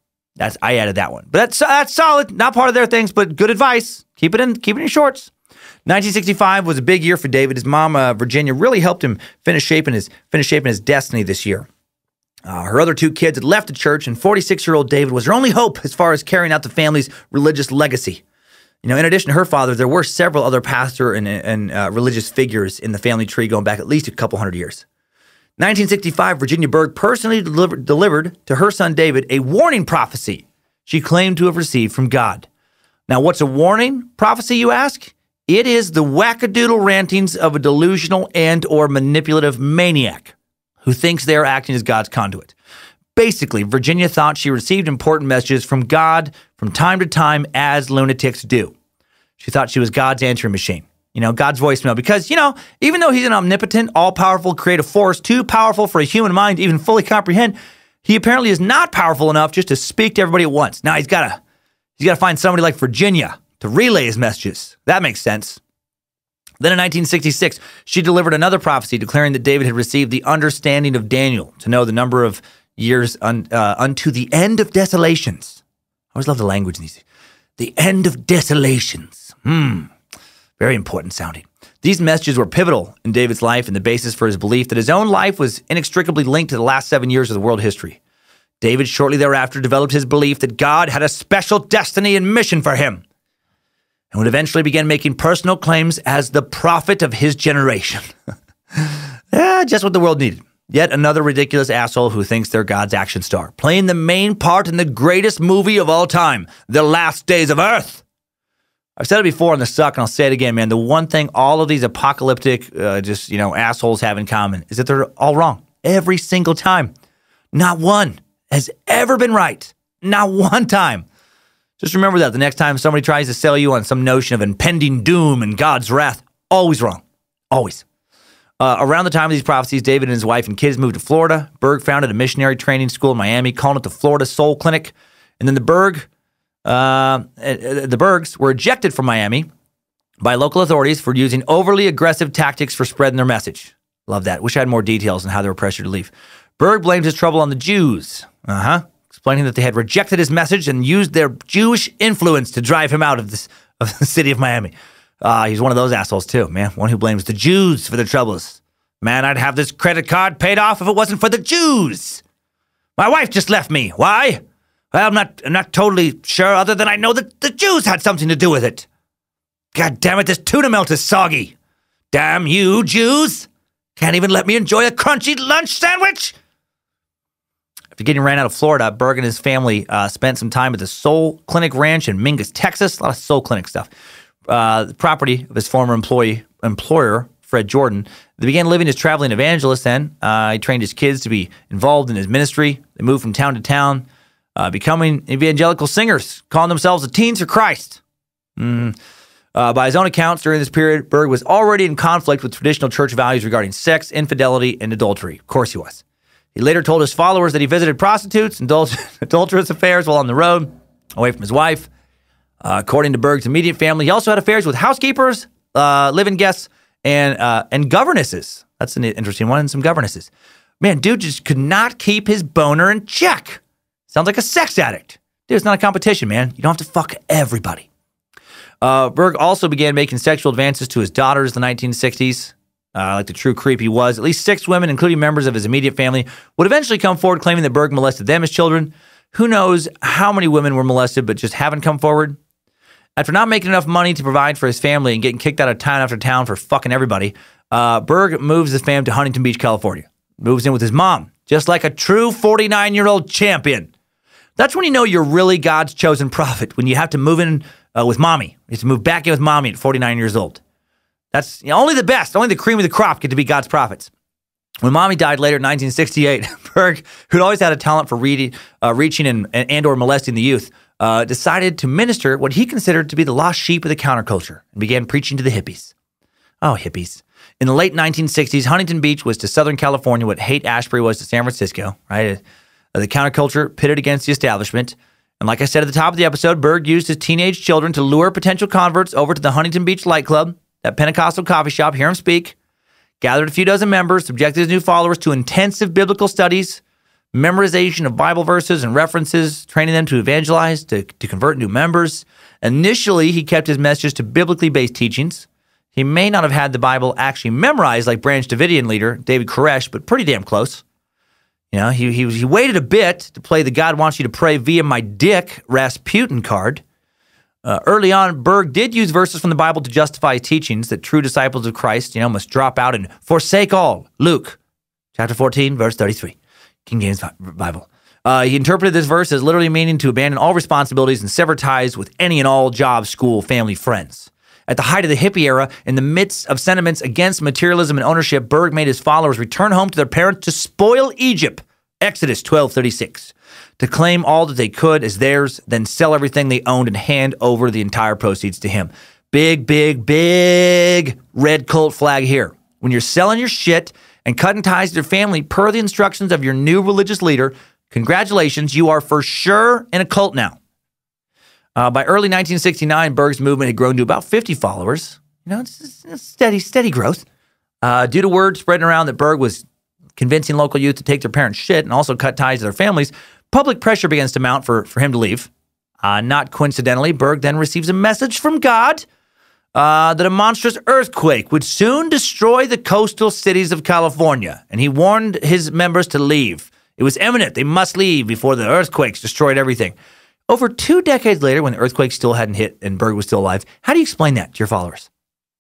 I added that one, but that's solid. Not part of their things, but good advice. Keep it in your shorts. 1965 was a big year for David. His mom, Virginia, really helped him finish shaping his destiny this year. Her other 2 kids had left the church, and 46-year-old David was her only hope as far as carrying out the family's religious legacy. In addition to her father, there were several other pastor and religious figures in the family tree going back at least a couple hundred years. 1965, Virginia Berg personally delivered to her son David a warning prophecy she claimed to have received from God. Now, what's a warning prophecy, you ask? It is the wackadoodle rantings of a delusional and or manipulative maniac who thinks they are acting as God's conduit. Basically, Virginia thought she received important messages from God from time to time, as lunatics do. She thought she was God's answering machine. God's voicemail. Because, even though he's an omnipotent, all-powerful creative force, too powerful for a human mind to even fully comprehend, he apparently is not powerful enough just to speak to everybody at once. Now, he's got to find somebody like Virginia to relay his messages. That makes sense. Then in 1966, she delivered another prophecy declaring that David had received the understanding of Daniel to know the number of years unto the end of desolations. I always love the language in these. The end of desolations. Very important sounding. These messages were pivotal in David's life and the basis for his belief that his own life was inextricably linked to the last 7 years of the world history. David shortly thereafter developed his belief that God had a special destiny and mission for him, and would eventually begin making personal claims as the prophet of his generation. Just what the world needed. Yet another ridiculous asshole who thinks they're God's action star, playing the main part in the greatest movie of all time, The Last Days of Earth. I've said it before on the Suck, and I'll say it again, man. The one thing all of these apocalyptic, assholes have in common is that they're all wrong every single time. Not one has ever been right. Not one time. Just remember that the next time somebody tries to sell you on some notion of impending doom and God's wrath, always wrong. Always. Around the time of these prophecies, David and his wife and kids moved to Florida. Berg founded a missionary training school in Miami, calling it the Florida Soul Clinic. And then the Bergs were ejected from Miami by local authorities for using overly aggressive tactics for spreading their message. Love that. Wish I had more details on how they were pressured to leave. Berg blamed his trouble on the Jews. Explaining that they had rejected his message and used their Jewish influence to drive him out of the city of Miami. He's one of those assholes too, man. One who blames the Jews for their troubles. Man, I'd have this credit card paid off if it wasn't for the Jews. My wife just left me. Why? Well, I'm not totally sure, other than I know that the Jews had something to do with it. God damn it, this tuna melt is soggy. Damn you, Jews. Can't even let me enjoy a crunchy lunch sandwich. After getting ran out of Florida, Berg and his family spent some time at the Soul Clinic Ranch in Mingus, Texas. A lot of Soul Clinic stuff. The property of his former employer, Fred Jordan. They began living as traveling evangelists then. He trained his kids to be involved in his ministry. They moved from town to town, becoming evangelical singers, calling themselves the Teens for Christ. By his own accounts, during this period, Berg was already in conflict with traditional church values regarding sex, infidelity, and adultery. Of course he was. He later told his followers that he visited prostitutes and adulterous affairs while on the road, away from his wife. According to Berg's immediate family, he also had affairs with housekeepers, live-in guests, and governesses. That's an interesting one, and some governesses. Man, dude just could not keep his boner in check. Sounds like a sex addict. Dude, it's not a competition, man. You don't have to fuck everybody. Berg also began making sexual advances to his daughters in the 1960s. Like the true creep he was, at least 6 women, including members of his immediate family, would eventually come forward claiming that Berg molested them as children. Who knows how many women were molested but just haven't come forward? After not making enough money to provide for his family and getting kicked out of town after town for fucking everybody, Berg moves his fam to Huntington Beach, California. Moves in with his mom, just like a true 49-year-old champion. That's when you know you're really God's chosen prophet, when you have to move in with mommy. You have to move back in with mommy at 49 years old. That's only the best, only the cream of the crop get to be God's prophets. When mommy died later in 1968, Berg, who'd always had a talent for reaching and or molesting the youth, decided to minister what he considered to be the lost sheep of the counterculture and began preaching to the hippies. Oh, hippies. In the late 1960s, Huntington Beach was to Southern California what Haight-Ashbury was to San Francisco, right? The counterculture pitted against the establishment. And like I said at the top of the episode, Berg used his teenage children to lure potential converts over to the Huntington Beach Light Club, that Pentecostal coffee shop, hear him speak, gathered a few dozen members, subjected his new followers to intensive biblical studies, memorization of Bible verses and references, training them to evangelize, to convert new members. Initially, he kept his messages to biblically based teachings. He may not have had the Bible actually memorized like Branch Davidian leader David Koresh, but pretty damn close. You know, he waited a bit to play the God wants you to pray via my dick Rasputin card. Early on, Berg did use verses from the Bible to justify his teachings that true disciples of Christ, must drop out and forsake all. Luke, chapter 14, verse 33, King James Bible. He interpreted this verse as literally meaning to abandon all responsibilities and sever ties with any and all jobs, school, family, friends. At the height of the hippie era, in the midst of sentiments against materialism and ownership, Berg made his followers return home to their parents to spoil Egypt. Exodus 12:36. To claim all that they could as theirs, then sell everything they owned and hand over the entire proceeds to him. Big, big, big red cult flag here. When you're selling your shit and cutting ties to your family per the instructions of your new religious leader, congratulations, you are for sure in a cult now. By early 1969, Berg's movement had grown to about 50 followers. It's steady growth. Due to word spreading around that Berg was convincing local youth to take their parents' shit and also cut ties to their families, public pressure begins to mount for him to leave. Not coincidentally, Berg then receives a message from God that a monstrous earthquake would soon destroy the coastal cities of California, and he warned his members to leave. It was imminent. They must leave before the earthquakes destroyed everything. Over 2 decades later, when the earthquake still hadn't hit and Berg was still alive, how do you explain that to your followers?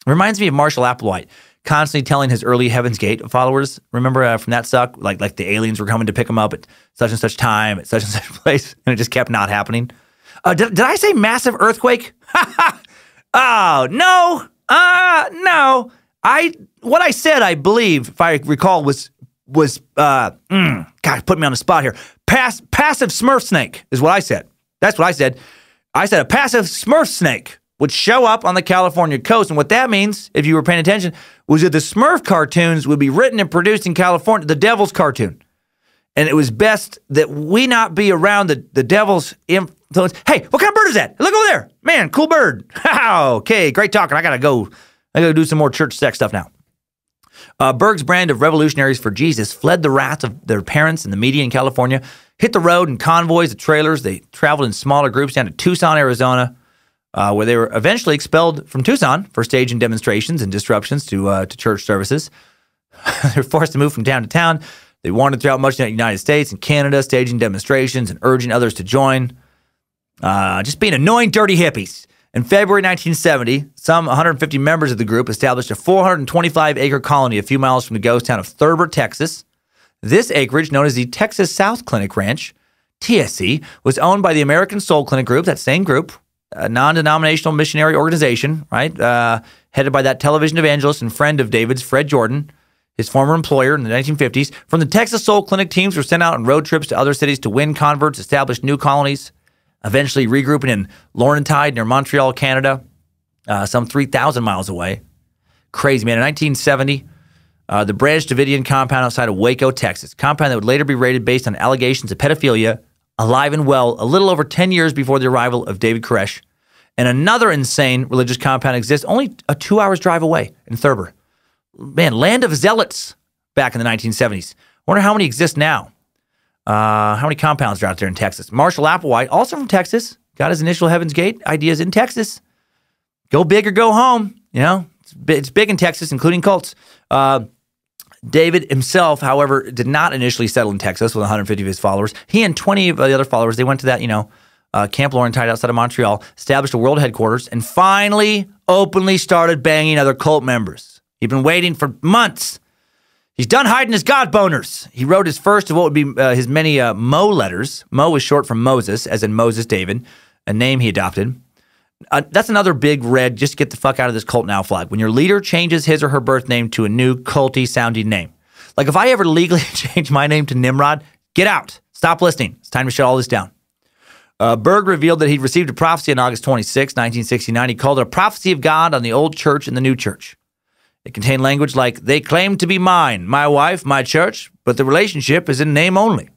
It reminds me of Marshall Applewhite constantly telling his early Heaven's Gate followers, remember from that suck, like the aliens were coming to pick him up at such and such time, at such and such place, and it just kept not happening. Did I say massive earthquake? Oh, no. No. What I said, I believe, if I recall, was God, put me on the spot here. Passive Smurf snake is what I said. That's what I said. I said a passive Smurf snake would show up on the California coast. And what that means, if you were paying attention, was that the Smurf cartoons would be written and produced in California, the Devil's cartoon. And it was best that we not be around the Devil's influence. Hey, what kind of bird is that? Look over there. Man, cool bird. Okay, great talking. I gotta go do some more church sex stuff now. Berg's brand of revolutionaries for Jesus fled the wrath of their parents and the media in California, hit the road in convoys of trailers. They traveled in smaller groups down to Tucson, Arizona, where they were eventually expelled from Tucson for staging demonstrations and disruptions to church services. They were forced to move from town to town. They wandered throughout much of the United States and Canada, staging demonstrations and urging others to join. Just being annoying, dirty hippies. In February 1970, some 150 members of the group established a 425-acre colony a few miles from the ghost town of Thurber, Texas. This acreage, known as the Texas South Clinic Ranch, TSC, was owned by the American Soul Clinic Group, that same group, a non-denominational missionary organization, right, headed by that television evangelist and friend of David's, Fred Jordan, his former employer in the 1950s. From the Texas Soul Clinic, teams were sent out on road trips to other cities to win converts, establish new colonies, eventually regrouping in Laurentide near Montreal, Canada, some 3,000 miles away. Crazy, man. In 1970, the Brandt Davidian compound outside of Waco, Texas, compound that would later be raided based on allegations of pedophilia, alive and well a little over 10 years before the arrival of David Koresh. And another insane religious compound exists only a 2 hours drive away in Thurber. Man, land of zealots back in the 1970s. Wonder how many exist now. How many compounds are out there in Texas? Marshall Applewhite, also from Texas, got his initial Heaven's Gate ideas in Texas. Go big or go home. You know, it's big in Texas, including cults. David himself, however, did not initially settle in Texas with 150 of his followers. He and 20 of the other followers, they went to that, Camp Laurentide outside of Montreal, established a world headquarters, and finally openly started banging other cult members. He'd been waiting for months. He's done hiding his God boners. He wrote his first of what would be his many Mo letters. Mo is short for Moses, as in Moses David, a name he adopted. That's another big red, just get the fuck out of this cult now flag. When your leader changes his or her birth name to a new culty sounding name. Like if I ever legally change my name to Nimrod, get out. Stop listening. It's time to shut all this down. Berg revealed that he'd received a prophecy on August 26, 1969. He called it a prophecy of God on the old church and the new church. It contained language like, they claim to be mine, my wife, my church, but the relationship is in name only.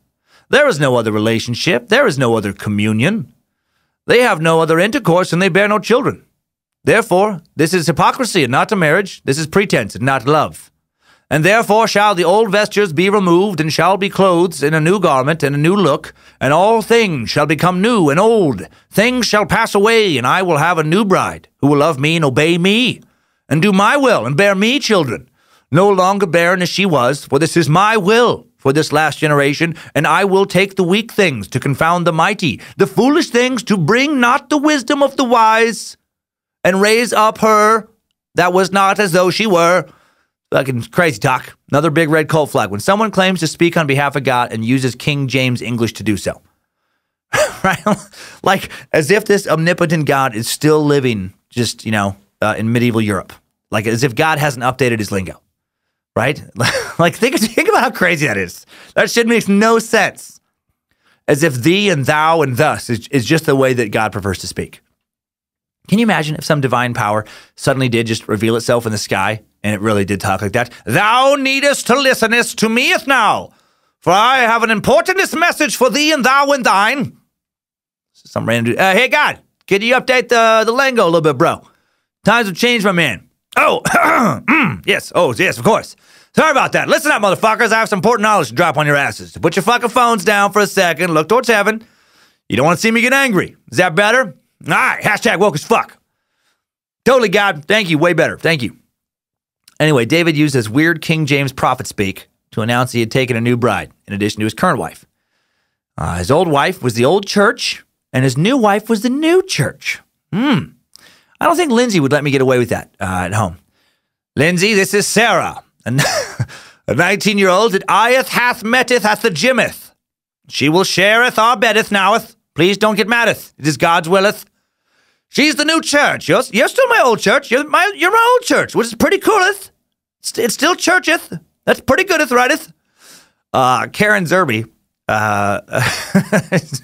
There is no other relationship. There is no other communion. They have no other intercourse and they bear no children. Therefore, this is hypocrisy and not a marriage. This is pretense and not love. And therefore shall the old vestures be removed and shall be clothed in a new garment and a new look, and all things shall become new and old. Things shall pass away, and I will have a new bride who will love me and obey me, and do my will, and bear me children, no longer barren as she was, for this is my will for this last generation, and I will take the weak things to confound the mighty, the foolish things to bring not the wisdom of the wise, and raise up her that was not as though she were. Fucking crazy talk. Another big red cult flag. When someone claims to speak on behalf of God and uses King James English to do so. Right? Like, as if this omnipotent God is still living just, in medieval Europe. Like as if God hasn't updated his lingo, right? Like think about how crazy that is. That shit makes no sense. As if thee and thou and thus is just the way that God prefers to speak. Can you imagine if some divine power suddenly did just reveal itself in the sky and it really did talk like that? Thou needest to listenest to me now, for I have an importantest message for thee and thou and thine. Some random dude. Hey God, can you update the lingo a little bit, bro? Times have changed, my man. Oh, yes. Oh, yes, of course. Sorry about that. Listen up, motherfuckers. I have some important knowledge to drop on your asses. So put your fucking phones down for a second. Look towards heaven. You don't want to see me get angry. Is that better? All right, hashtag woke as fuck. Totally, God. Thank you. Way better. Thank you. Anyway, David used his weird King James prophet speak to announce he had taken a new bride, in addition to his current wife. His old wife was the old church, and his new wife was the new church. I don't think Lindsay would let me get away with that at home. Lindsay, this is Sarah, a 19-year-old that eyeth hath metteth at the gymmeth. She will shareth our beddeth noweth. Please don't get maddeth. It is God's willeth. She's the new church. You're still my old church. You're my old church, which is pretty cooleth. It still churcheth. That's pretty goodeth, righteth. Karen Zerby,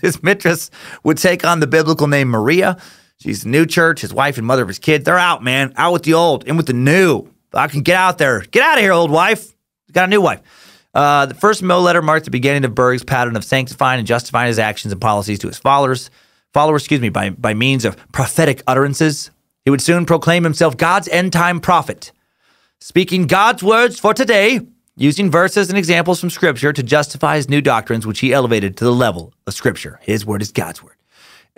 his mistress, would take on the biblical name Maria. She's the new church, his wife and mother of his kids. They're out, man. Out with the old, in with the new. I can get out there. Get out of here, old wife. Got a new wife. The first Mo letter marked the beginning of Berg's pattern of sanctifying and justifying his actions and policies to his followers, by means of prophetic utterances. He would soon proclaim himself God's end-time prophet, speaking God's words for today, using verses and examples from Scripture to justify his new doctrines, which he elevated to the level of Scripture. His word is God's word.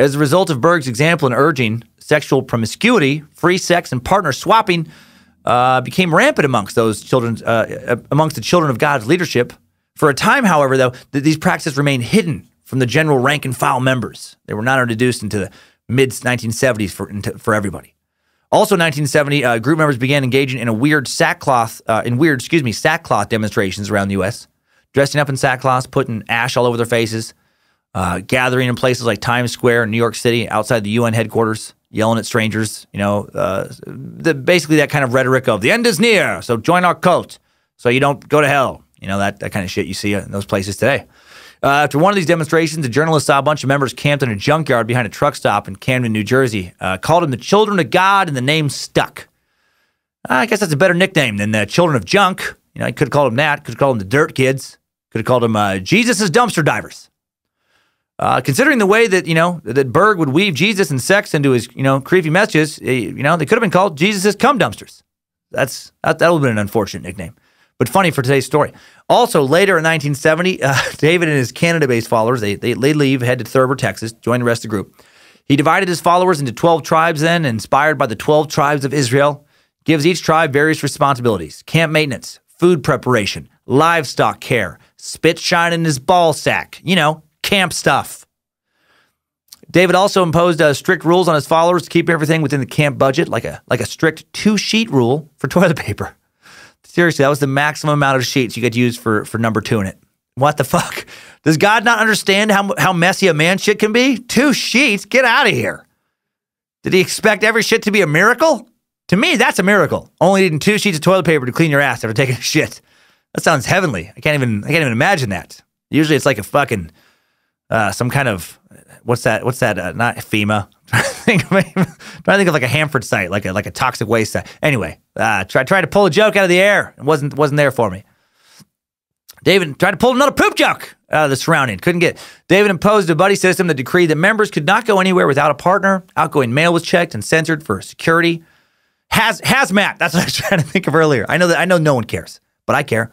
As a result of Berg's example in urging sexual promiscuity, free sex, and partner swapping became rampant amongst the children of God's leadership. For a time, however, though, these practices remained hidden from the general rank and file members. They were not introduced into the mid-1970s for everybody. Also, in 1970, group members began engaging in sackcloth demonstrations around the U.S., dressing up in sackcloth, putting ash all over their faces, gathering in places like Times Square in New York City, outside the UN headquarters, yelling at strangers. Basically that kind of rhetoric of the end is near, so join our cult, so you don't go to hell. That kind of shit you see in those places today. After one of these demonstrations, a journalist saw a bunch of members camped in a junkyard behind a truck stop in Camden, New Jersey. Called them the Children of God, and the name stuck. I guess that's a better nickname than the Children of Junk. I could have called them that. Could have called them the Dirt Kids. Could have called them Jesus' Dumpster Divers. Considering the way that, that Berg would weave Jesus and sex into his, creepy messages, they could have been called Jesus' Cum Dumpsters. That would have been an unfortunate nickname. But funny for today's story. Also, later in 1970, David and his Canada-based followers, they leave, head to Thurber, Texas, join the rest of the group. He divided his followers into 12 tribes then, inspired by the 12 tribes of Israel. Gives each tribe various responsibilities: camp maintenance, food preparation, livestock care, spit shine in his ball sack, camp stuff. David also imposed strict rules on his followers to keep everything within the camp budget, like a strict 2-sheet rule for toilet paper. Seriously, that was the maximum amount of sheets you could use for number 2 in it. What the fuck? Does God not understand how messy a man shit can be? 2 sheets? Get out of here. Did he expect every shit to be a miracle? To me, that's a miracle. Only needing 2 sheets of toilet paper to clean your ass after taking a shit. That sounds heavenly. I can't even imagine that. Usually it's like a fucking some kind of what's that? Not FEMA. I'm trying to think of like a Hanford site, like a toxic waste site. Anyway, tried to pull a joke out of the air. It wasn't there for me. David tried to pull another poop joke out of the surrounding. Couldn't get. David imposed a buddy system that decreed that members could not go anywhere without a partner. Outgoing mail was checked and censored for security. Hazmat. That's what I was trying to think of earlier. I know no one cares, but I care.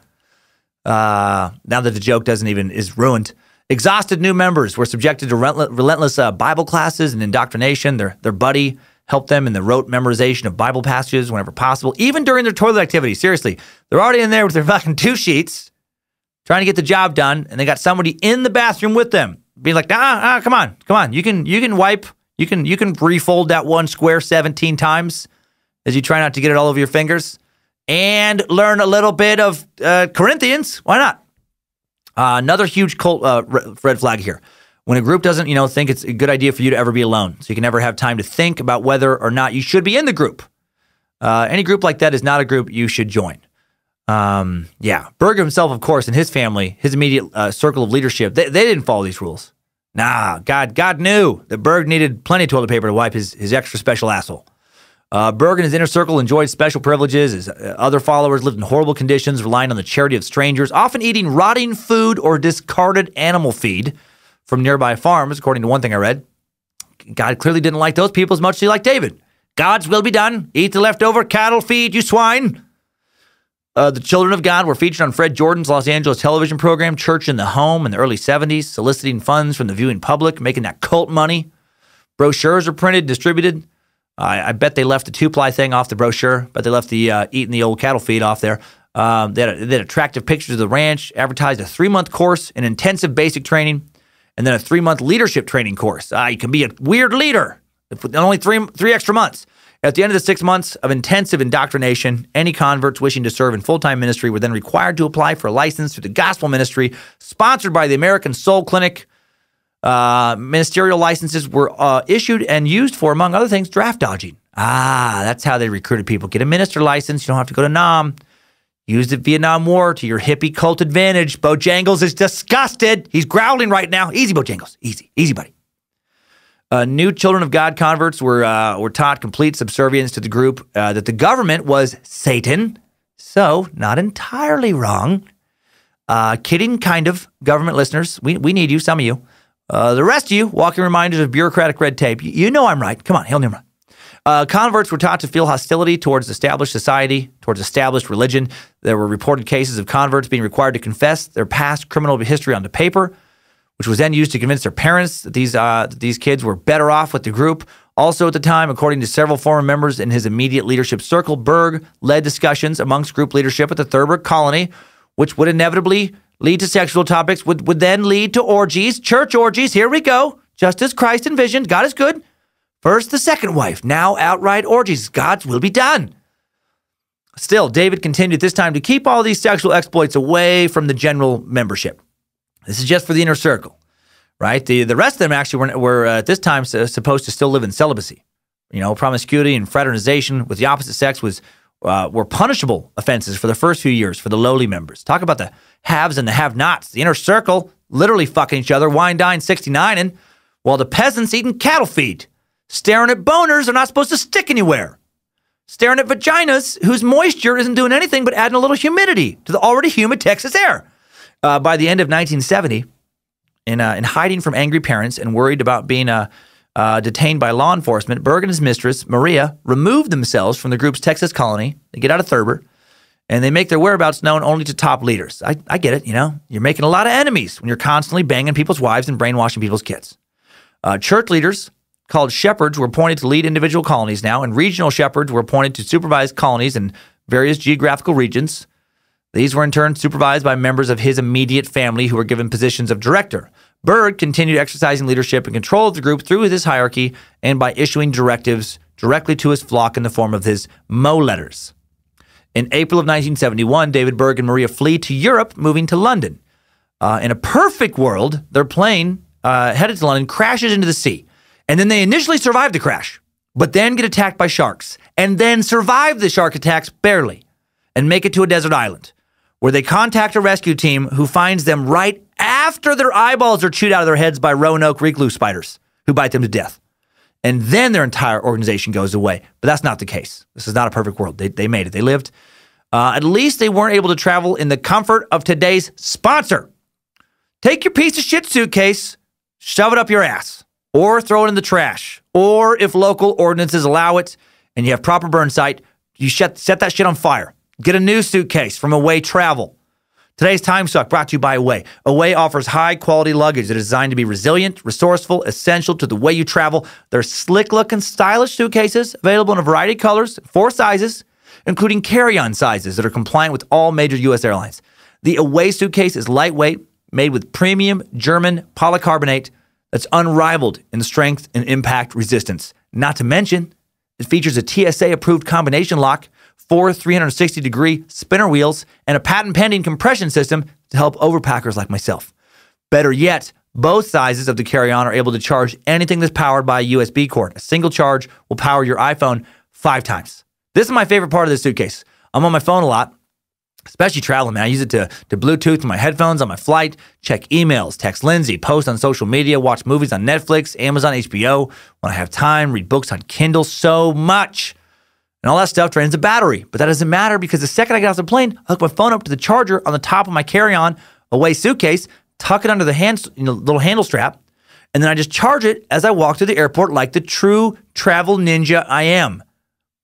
Now that the joke is ruined. Exhausted new members were subjected to relentless Bible classes and indoctrination. Their buddy helped them in the rote memorization of Bible passages whenever possible, even during their toilet activity. Seriously, they're already in there with their fucking 2 sheets, trying to get the job done, and they got somebody in the bathroom with them, being like, come on, you can wipe, you can refold that one square 17 times as you try not to get it all over your fingers, and learn a little bit of Corinthians. Why not? Another huge cult red flag here. When a group doesn't, think it's a good idea for you to ever be alone, so you can never have time to think about whether or not you should be in the group. Any group like that is not a group you should join. Berg himself, of course, and his family, his immediate circle of leadership, they didn't follow these rules. Nah, God knew that Berg needed plenty of toilet paper to wipe his extra special asshole. Berg and his inner circle enjoyed special privileges. His other followers lived in horrible conditions, relying on the charity of strangers, often eating rotting food or discarded animal feed from nearby farms, according to one thing I read. God clearly didn't like those people as much as he liked David. God's will be done. Eat the leftover cattle feed, you swine. The Children of God were featured on Fred Jordan's Los Angeles television program, Church in the Home, in the early 70s, soliciting funds from the viewing public, making that cult money. Brochures are printed, distributed. I bet they left the two-ply thing off the brochure, but they left the eating the old cattle feed off there. They had attractive pictures of the ranch, advertised a 3-month course in intensive basic training, and then a 3-month leadership training course. You can be a weird leader in only three extra months. At the end of the 6 months of intensive indoctrination, any converts wishing to serve in full-time ministry were then required to apply for a license through the gospel ministry sponsored by the American Soul Clinic. Ministerial licenses were issued and used for, among other things, draft dodging. That's how they recruited people. Get a minister license. You don't have to go to Nam. Use the Vietnam War to your hippie cult advantage. Bojangles is disgusted. He's growling right now. Easy, Bojangles. Easy, buddy. New Children of God converts were taught complete subservience to the group, that the government was Satan. So, not entirely wrong. Kidding, kind of, government listeners. We need you, some of you. The rest of you, walking reminders of bureaucratic red tape. You know I'm right. Come on, hail Nimrod. Converts were taught to feel hostility towards established society, towards established religion. There were reported cases of converts being required to confess their past criminal history onto paper, which was then used to convince their parents that these kids were better off with the group. Also at the time, according to several former members in his immediate leadership circle, Berg led discussions amongst group leadership at the Thurber colony, which would inevitably lead to sexual topics, would then lead to orgies, church orgies. Here we go. Just as Christ envisioned. God is good. First the second wife, now outright orgies. God's will be done. Still, David continued this time to keep all these sexual exploits away from the general membership. This is just for the inner circle, right? The rest of them actually were at this time supposed to still live in celibacy. You know, promiscuity and fraternization with the opposite sex were punishable offenses for the first few years for the lowly members. Talk about the haves and the have-nots. The inner circle literally fucking each other, wine, dine, 69ing, while the peasants eating cattle feed. Staring at boners are not supposed to stick anywhere. Staring at vaginas whose moisture isn't doing anything but adding a little humidity to the already humid Texas air. By the end of 1970, in hiding from angry parents and worried about being detained by law enforcement, Berg and his mistress, Maria, removed themselves from the group's Texas colony. They get out of Thurber, and they make their whereabouts known only to top leaders. I get it, you know. You're making a lot of enemies when you're constantly banging people's wives and brainwashing people's kids. Church leaders called shepherds were appointed to lead individual colonies now, and regional shepherds were appointed to supervise colonies in various geographical regions. These were in turn supervised by members of his immediate family who were given positions of director. Berg continued exercising leadership and control of the group through his hierarchy and by issuing directives directly to his flock in the form of his Mo letters. In April of 1971, David Berg and Maria flee to Europe, moving to London. In a perfect world, their plane headed to London crashes into the sea. And then they initially survive the crash, but then get attacked by sharks, and then survive the shark attacks barely, and make it to a desert island, where they contact a rescue team who finds them right after their eyeballs are chewed out of their heads by Roanoke recluse spiders, who bite them to death. And then their entire organization goes away. But that's not the case. This is not a perfect world. They made it. They lived. At least they weren't able to travel in the comfort of today's sponsor. Take your piece of shit suitcase, shove it up your ass. Or throw it in the trash. Or if local ordinances allow it and you have proper burn site, you set that shit on fire. Get a new suitcase from Away Travel. Today's Timesuck brought to you by Away. Away offers high-quality luggage that is designed to be resilient, resourceful, essential to the way you travel. They're slick-looking, stylish suitcases available in a variety of colors, 4 sizes, including carry-on sizes that are compliant with all major U.S. airlines. The Away suitcase is lightweight, made with premium German polycarbonate that's unrivaled in strength and impact resistance. Not to mention, it features a TSA-approved combination lock, 4 360-degree spinner wheels, and a patent-pending compression system to help overpackers like myself. Better yet, both sizes of the carry-on are able to charge anything that's powered by a USB cord. A single charge will power your iPhone 5 times. This is my favorite part of this suitcase. I'm on my phone a lot, especially traveling, man. I use it to Bluetooth my headphones on my flight, check emails, text Lindsay, post on social media, watch movies on Netflix, Amazon, HBO. When I have time, read books on Kindle, so much. And all that stuff drains the battery. But that doesn't matter because the second I get off the plane, I hook my phone up to the charger on the top of my carry-on Away suitcase, tuck it under the little handle strap, and then I just charge it as I walk through the airport like the true travel ninja I am.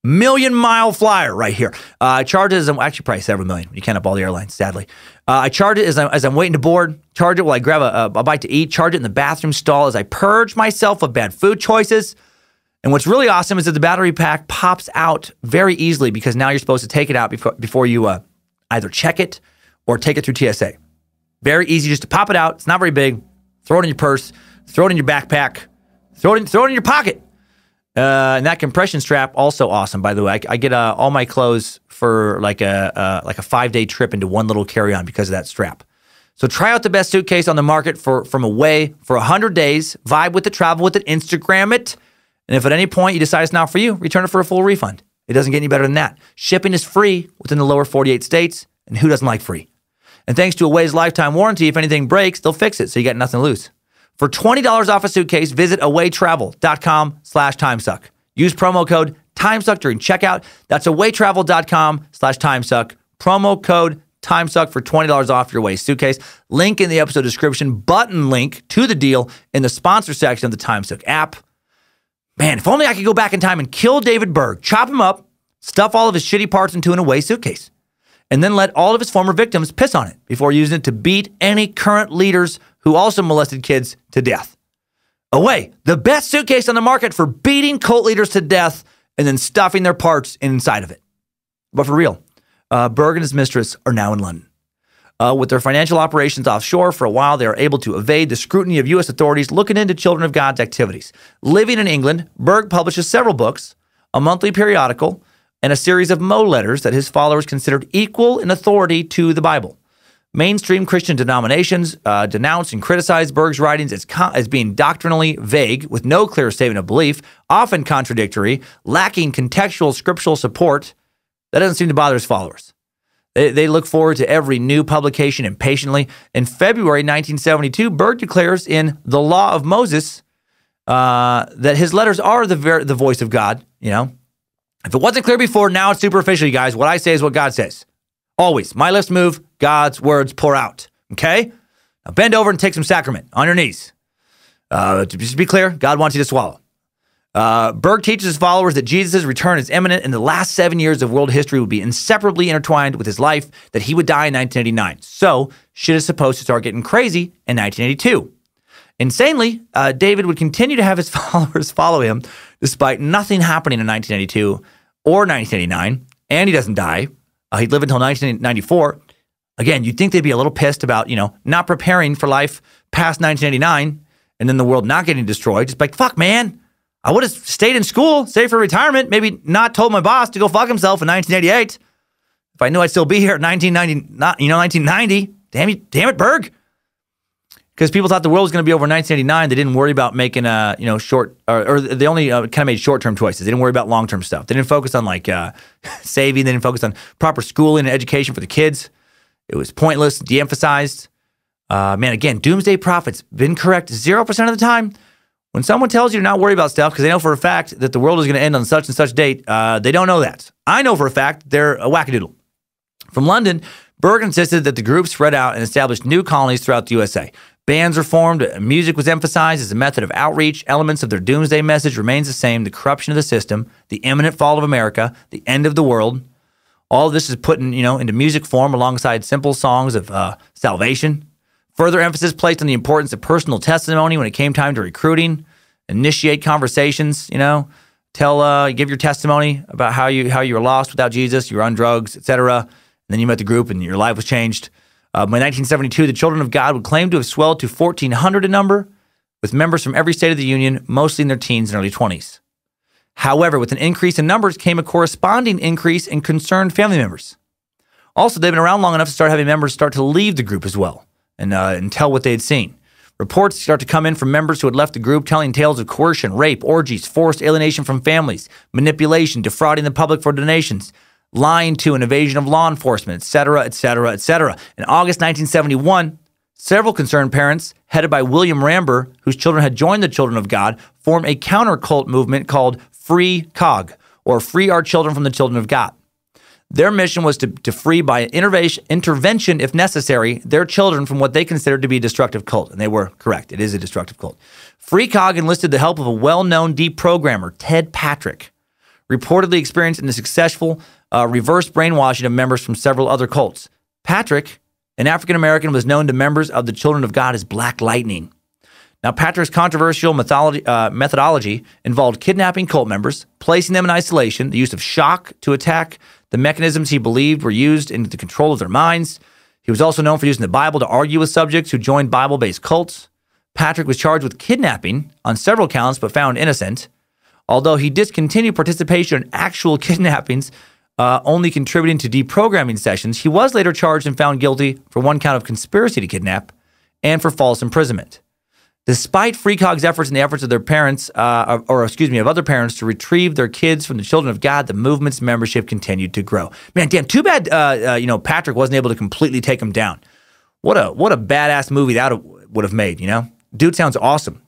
million-mile flyer right here. I charge it as actually probably several million. You count up all the airlines, sadly. I charge it as I'm waiting to board. Charge it while I grab a bite to eat. Charge it in the bathroom stall as I purge myself of bad food choices. And what's really awesome is that the battery pack pops out very easily because now you're supposed to take it out before you either check it or take it through TSA. Very easy just to pop it out. It's not very big. Throw it in your purse. Throw it in your backpack. Throw it in your pocket. And that compression strap, also awesome, by the way. I get all my clothes for like a 5-day trip into one little carry-on because of that strap. So try out the best suitcase on the market from Away for 100 days. Vibe with it, travel with it, Instagram it. And if at any point you decide it's not for you, return it for a full refund. It doesn't get any better than that. Shipping is free within the lower 48 states, and who doesn't like free? And thanks to Away's lifetime warranty, if anything breaks, they'll fix it, so you got nothing to lose. For $20 off a suitcase, visit awaytravel.com/timesuck. Use promo code TIMESUCK during checkout. That's awaytravel.com/timesuck. Promo code TIMESUCK for $20 off your Away suitcase. Link in the episode description. Button link to the deal in the sponsor section of the Timesuck app. Man, if only I could go back in time and kill David Berg, chop him up, stuff all of his shitty parts into an Away suitcase, and then let all of his former victims piss on it before using it to beat any current leaders who also molested kids to death. Away, the best suitcase on the market for beating cult leaders to death and then stuffing their parts inside of it. But for real, Berg and his mistress are now in London. With their financial operations offshore for a while, they are able to evade the scrutiny of U.S. authorities looking into Children of God's activities. Living in England, Berg publishes several books, a monthly periodical, and a series of Mo letters that his followers considered equal in authority to the Bible. Mainstream Christian denominations denounce and criticize Berg's writings as being doctrinally vague, with no clear statement of belief, often contradictory, lacking contextual scriptural support. That doesn't seem to bother his followers. They look forward to every new publication impatiently. In February 1972, Berg declares in The Law of Moses that his letters are the voice of God. You know, if it wasn't clear before, now it's superficial, you guys. What I say is what God says. Always. My lips move, God's words pour out. Okay? Now bend over and take some sacrament on your knees. Just to be clear, God wants you to swallow. Berg teaches his followers that Jesus' return is imminent and the last 7 years of world history would be inseparably intertwined with his life, that he would die in 1989. So, shit is supposed to start getting crazy in 1982. Insanely, David would continue to have his followers follow him despite nothing happening in 1982 or 1989, and he doesn't die. He'd live until 1994. Again, you'd think they'd be a little pissed about, not preparing for life past 1989 and then the world not getting destroyed. Just like, fuck, man. I would have stayed in school, saved for retirement, maybe not told my boss to go fuck himself in 1988. If I knew I'd still be here at 1990. Damn it, Berg. Because people thought the world was going to be over in 1989. They didn't worry about making short, or they only kind of made short-term choices. They didn't worry about long-term stuff. They didn't focus on saving. They didn't focus on proper schooling and education for the kids. It was pointless, de-emphasized. Again, doomsday prophets been correct 0% of the time. When someone tells you to not worry about stuff because they know for a fact that the world is going to end on such and such date, they don't know that. I know for a fact they're a wackadoodle. From London, Berg insisted that the group spread out and established new colonies throughout the USA. Bands were formed, music was emphasized as a method of outreach, elements of their doomsday message remains the same, the corruption of the system, the imminent fall of America, the end of the world. All of this is put into music form alongside simple songs of salvation. Further emphasis placed on the importance of personal testimony when it came time to recruiting, initiate conversations, give your testimony about how you were lost without Jesus, you were on drugs, etc. And then you met the group and your life was changed. By 1972, the Children of God would claim to have swelled to 1,400 in number, with members from every state of the Union, mostly in their teens and early 20s. However, with an increase in numbers came a corresponding increase in concerned family members. Also, they've been around long enough to start having members start to leave the group as well and tell what they had seen. Reports start to come in from members who had left the group telling tales of coercion, rape, orgies, forced alienation from families, manipulation, defrauding the public for donations, lying to and evasion of law enforcement, etc., etc., etc. In August 1971, several concerned parents, headed by William Ramber, whose children had joined the Children of God, formed a counter-cult movement called Free COG, or Free Our Children from the Children of God. Their mission was to free by intervention, if necessary, their children from what they considered to be a destructive cult. And they were correct. It is a destructive cult. Free COG enlisted the help of a well-known deprogrammer, Ted Patrick. reportedly experienced in the successful reverse brainwashing of members from several other cults. Patrick, an African-American, was known to members of the Children of God as Black Lightning. Now, Patrick's controversial methodology involved kidnapping cult members, placing them in isolation, the use of shock to attack the mechanisms he believed were used in the control of their minds. He was also known for using the Bible to argue with subjects who joined Bible-based cults. Patrick was charged with kidnapping on several counts but found innocent. Although he discontinued participation in actual kidnappings, only contributing to deprogramming sessions, he was later charged and found guilty for one count of conspiracy to kidnap and for false imprisonment. Despite Freecog's efforts and the efforts of their parents, of other parents to retrieve their kids from the Children of God, the movement's membership continued to grow. Man, damn, too bad, Patrick wasn't able to completely take him down. What a badass movie that would have made, Dude sounds awesome.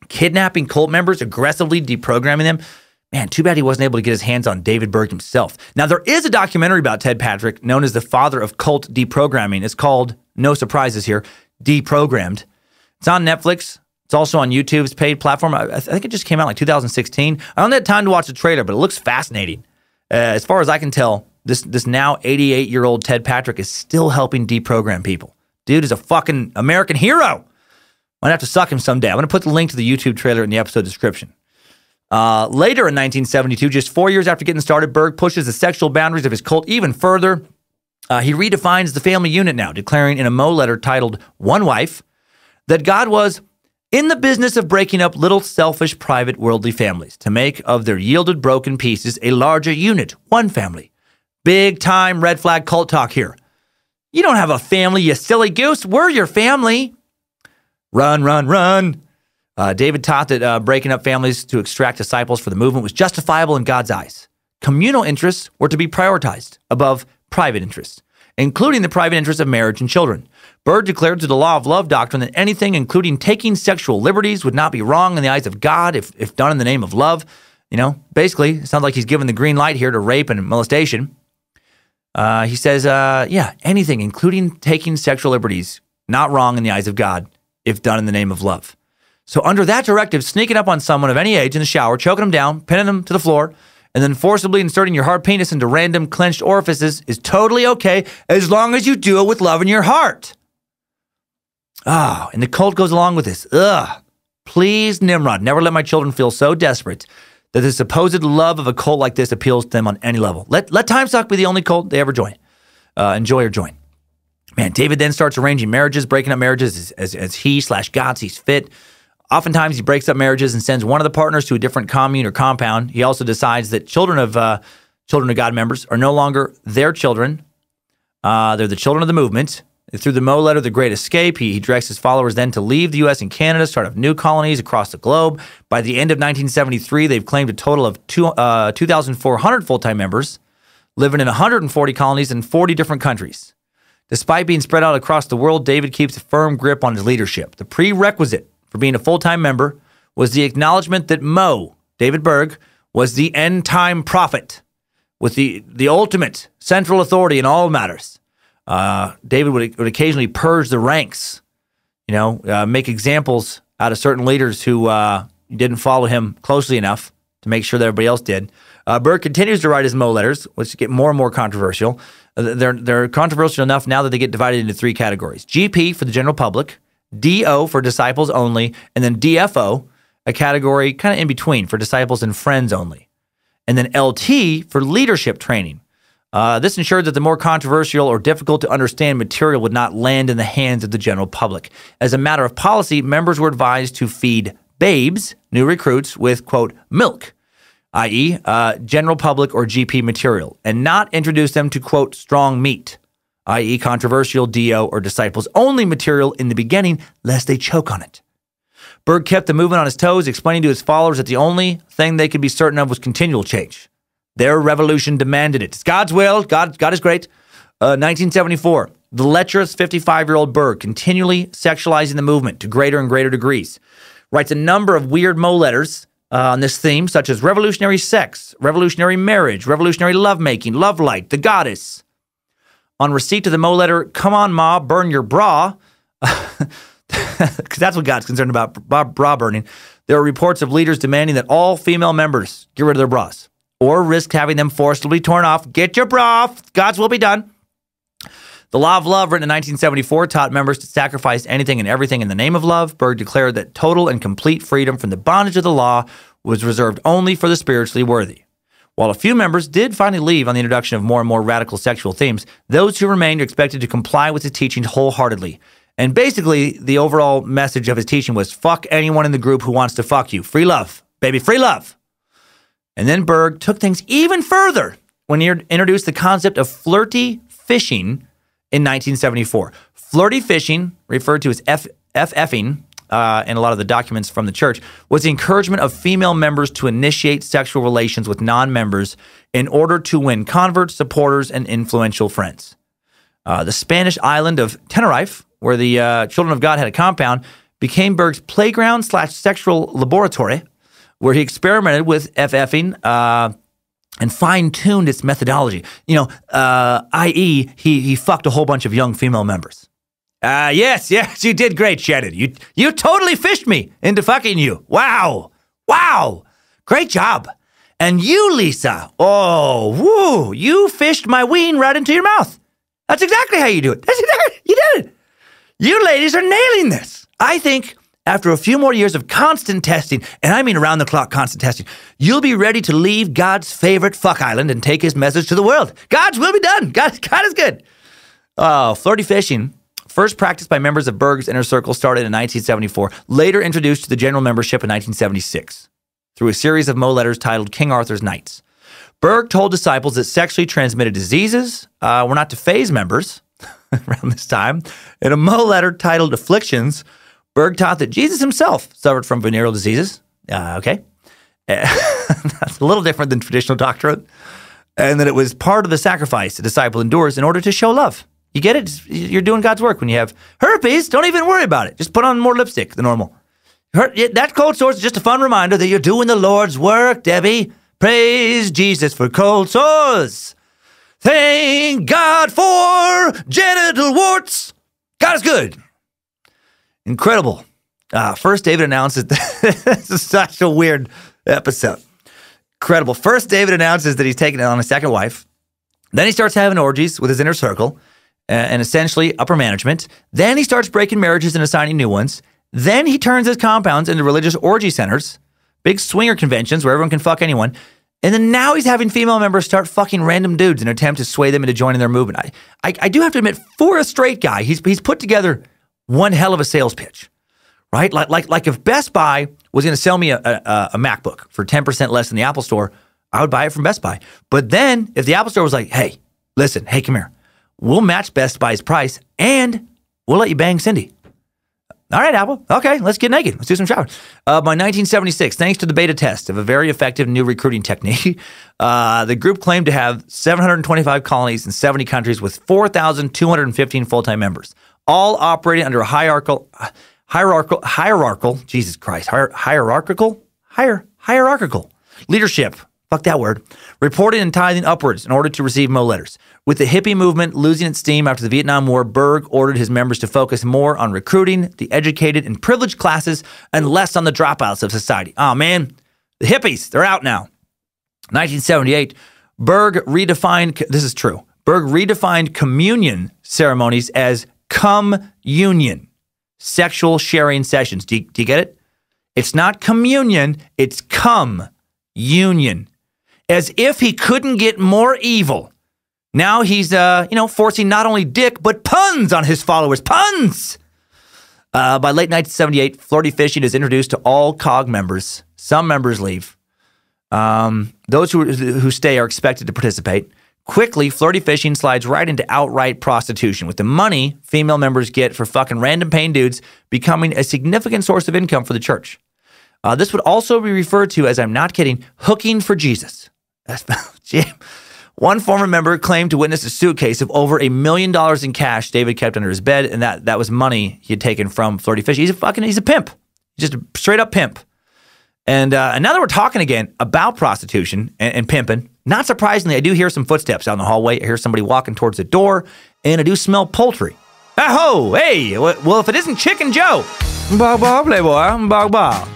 Kidnapping cult members, aggressively deprogramming them. Man, too bad he wasn't able to get his hands on David Berg himself. Now, there is a documentary about Ted Patrick known as the father of cult deprogramming. It's called, no surprises here, Deprogrammed. It's on Netflix. It's also on YouTube's paid platform. I think it just came out like 2016. I only had time to watch the trailer, but it looks fascinating. As far as I can tell, this now 88-year-old Ted Patrick is still helping deprogram people. Dude is a fucking American hero. Might have to suck him someday. I'm going to put the link to the YouTube trailer in the episode description. Later in 1972, just 4 years after getting started, Berg pushes the sexual boundaries of his cult even further. He redefines the family unit now, declaring in a Mo letter titled One Wife that God was in the business of breaking up little selfish, private, worldly families to make of their yielded broken pieces a larger unit, one family. Big time red flag cult talk here. You don't have a family, you silly goose. We're your family. Run, run, run. David taught that breaking up families to extract disciples for the movement was justifiable in God's eyes. Communal interests were to be prioritized above private interests, including the private interests of marriage and children. Berg declared to the law of love doctrine that anything, including taking sexual liberties, would not be wrong in the eyes of God if done in the name of love. Basically, it sounds like he's given the green light here to rape and molestation. He says, anything, including taking sexual liberties, not wrong in the eyes of God if done in the name of love. So under that directive, sneaking up on someone of any age in the shower, choking them down, pinning them to the floor, and then forcibly inserting your hard penis into random clenched orifices is totally okay as long as you do it with love in your heart. Oh, and the cult goes along with this. Ugh. Please, Nimrod, never let my children feel so desperate that the supposed love of a cult like this appeals to them on any level. Let Timesuck be the only cult they ever enjoy or join. Man, David then starts arranging marriages, breaking up marriages as he/God sees fit. Oftentimes, he breaks up marriages and sends one of the partners to a different commune or compound. He also decides that children of God members are no longer their children. They're the children of the movement. Through the Mo letter, The Great Escape, he directs his followers then to leave the U.S. and Canada, start up new colonies across the globe. By the end of 1973, they've claimed a total of 2,400 full-time members, living in 140 colonies in 40 different countries. Despite being spread out across the world, David keeps a firm grip on his leadership. The prerequisite for being a full-time member was the acknowledgement that Mo, David Berg, was the end-time prophet with the ultimate central authority in all matters. David would occasionally purge the ranks, make examples out of certain leaders who didn't follow him closely enough to make sure that everybody else did. Burke continues to write his Mo letters, which get more and more controversial. They're controversial enough now that they get divided into three categories. GP for the general public, DO for disciples only, and then DFO, a category kind of in between for disciples and friends only. And then LT for leadership training. This ensured that the more controversial or difficult to understand material would not land in the hands of the general public. As a matter of policy, members were advised to feed babes, new recruits, with, quote, milk, i.e., general public or GP material, and not introduce them to, quote, strong meat, i.e., controversial DO or disciples only material in the beginning, lest they choke on it. Berg kept the movement on his toes, explaining to his followers that the only thing they could be certain of was continual change. Their revolution demanded it. It's God's will. God is great. 1974, the lecherous 55-year-old Berg, continually sexualizing the movement to greater and greater degrees, writes a number of weird Mo letters on this theme, such as revolutionary sex, revolutionary marriage, revolutionary lovemaking, love light, the goddess. On receipt of the Mo letter, come on, Ma, burn your bra, because that's what God's concerned about, bra burning, there are reports of leaders demanding that all female members get rid of their bras, or risk having them forcibly torn off. Get your bra off. God's will be done. The Law of Love, written in 1974, taught members to sacrifice anything and everything in the name of love. Berg declared that total and complete freedom from the bondage of the law was reserved only for the spiritually worthy. While a few members did finally leave on the introduction of more and more radical sexual themes, those who remained are expected to comply with his teachings wholeheartedly. And basically, the overall message of his teaching was, fuck anyone in the group who wants to fuck you. Free love, baby, free love. And then Berg took things even further when he introduced the concept of flirty fishing in 1974. Flirty fishing, referred to as FFing in a lot of the documents from the church, was the encouragement of female members to initiate sexual relations with non-members in order to win converts, supporters, and influential friends. The Spanish island of Tenerife, where the Children of God had a compound, became Berg's playground/sexual laboratory, where he experimented with FFing and fine-tuned its methodology. I.e., he fucked a whole bunch of young female members. Yes, you did great, Shannon. You totally fished me into fucking you. Wow. Great job. And you, Lisa, you fished my ween right into your mouth. That's exactly how you do it. You did it. You ladies are nailing this. I think after a few more years of constant testing, and I mean around-the-clock constant testing, you'll be ready to leave God's favorite fuck island and take his message to the world. God's will be done. God is good. Flirty fishing, first practiced by members of Berg's inner circle, started in 1974, later introduced to the general membership in 1976 through a series of Moe letters titled King Arthur's Knights. Berg told disciples that sexually transmitted diseases were not to phase members around this time. In a Moe letter titled Afflictions, Berg taught that Jesus himself suffered from venereal diseases. Okay. That's a little different than traditional doctrine. And that it was part of the sacrifice a disciple endures in order to show love. You get it? You're doing God's work when you have herpes. Don't even worry about it. Just put on more lipstick than normal. That cold sores is just a fun reminder that you're doing the Lord's work, Debbie. Praise Jesus for cold sores. Thank God for genital warts. God is good. Incredible. First, David announces that this is such a weird episode. Incredible. First, David announces that he's taking on a second wife. Then he starts having orgies with his inner circle and essentially upper management. Then he starts breaking marriages and assigning new ones. Then he turns his compounds into religious orgy centers, big swinger conventions where everyone can fuck anyone. And then now he's having female members start fucking random dudes in an attempt to sway them into joining their movement. I do have to admit, for a straight guy, he's put together one hell of a sales pitch, right? Like if Best Buy was going to sell me a MacBook for 10% less than the Apple Store, I would buy it from Best Buy. But then if the Apple Store was like, hey, listen, hey, come here. We'll match Best Buy's price and we'll let you bang Cindy. All right, Apple. Okay, let's get naked. Let's do some shopping. By 1976, thanks to the beta test of a very effective new recruiting technique, the group claimed to have 725 colonies in 70 countries with 4,215 full-time members, all operating under a hierarchical, Jesus Christ, hierarchical leadership. Fuck that word. Reporting and tithing upwards in order to receive Moe letters. With the hippie movement losing its steam after the Vietnam War, Berg ordered his members to focus more on recruiting the educated and privileged classes and less on the dropouts of society. Oh man, the hippies, they're out now. 1978, Berg redefined communion ceremonies as cum-union, sexual sharing sessions. Do you get it? It's not communion, it's cum-union. As if he couldn't get more evil. Now he's, forcing not only dick, but puns on his followers. Puns! By late 1978, Flirty Fishing is introduced to all COG members. Some members leave. Those who stay are expected to participate. Quickly, Flirty Fishing slides right into outright prostitution, with the money female members get for fucking random paying dudes becoming a significant source of income for the church. This would also be referred to as, I'm not kidding, hooking for Jesus. One former member claimed to witness a suitcase of over $1 million in cash David kept under his bed, and that was money he had taken from Flirty Fishing. He's a pimp. He's just a straight up pimp. And now that we're talking again about prostitution and pimping, not surprisingly, I do hear some footsteps down the hallway. I hear somebody walking towards the door, and I do smell poultry. Oh, hey, well, if it isn't Chicken Joe. Bah, bah, playboy, bah, bah.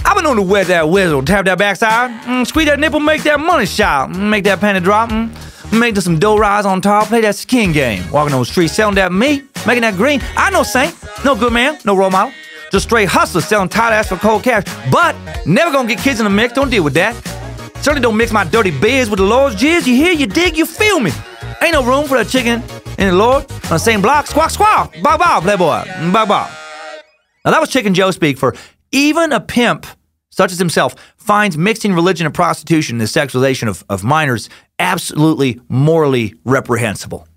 I've been known to wet that whistle, tap that backside, squeeze that nipple, make that money shot, make that penny drop, make some dough rise on top, play that skin game. Walking on the street, selling that meat, making that green. I no saint, no good man, no role model. Just straight hustler selling tight ass for cold cash. But never gonna get kids in the mix, don't deal with that. Certainly don't mix my dirty biz with the Lord's jizz. You hear, you dig, you feel me. Ain't no room for that chicken in the Lord on the same block. Squawk, squawk, bow, bow, playboy, bow, bow. Now that was Chicken Joe speak for even a pimp such as himself finds mixing religion and prostitution and the sexualization of minors absolutely morally reprehensible.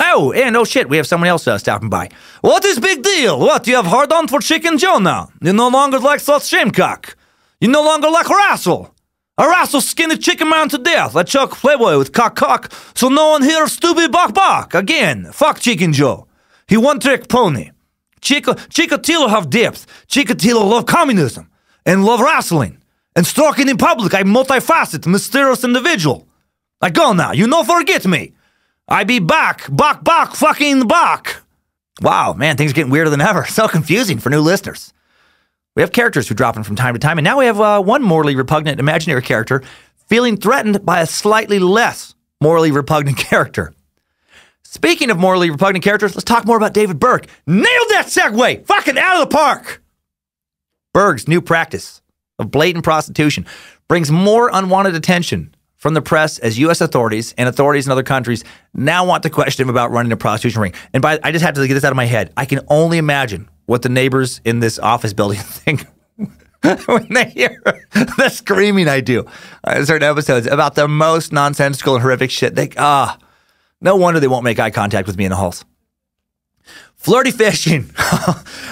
Oh, and no shit, we have someone else stopping by. What is big deal? What, you have hard on for Chicken Joe now? You no longer like such shamecock. You no longer like Rassel. A Rassel skinned the chicken man to death. I chuck Playboy with cock, so no one hears stupid bok. Again, fuck Chicken Joe. He one-trick pony. Chikatilo have depth. Chikatilo love communism and love wrestling and stalking in public. I'm multifaceted, mysterious individual. I go now. You no forget me. I be back, fucking back. Wow, man, things are getting weirder than ever. So confusing for new listeners. We have characters who drop in from time to time, and now we have one morally repugnant imaginary character feeling threatened by a slightly less morally repugnant character. Speaking of morally repugnant characters, let's talk more about David Burke. Nailed that segue! Fucking out of the park! Berg's new practice of blatant prostitution brings more unwanted attention from the press as U.S. authorities and authorities in other countries now want to question him about running a prostitution ring. And I just had to get this out of my head. I can only imagine what the neighbors in this office building think when they hear the screaming I do in certain episodes about the most nonsensical and horrific shit. No wonder they won't make eye contact with me in the halls. Flirty fishing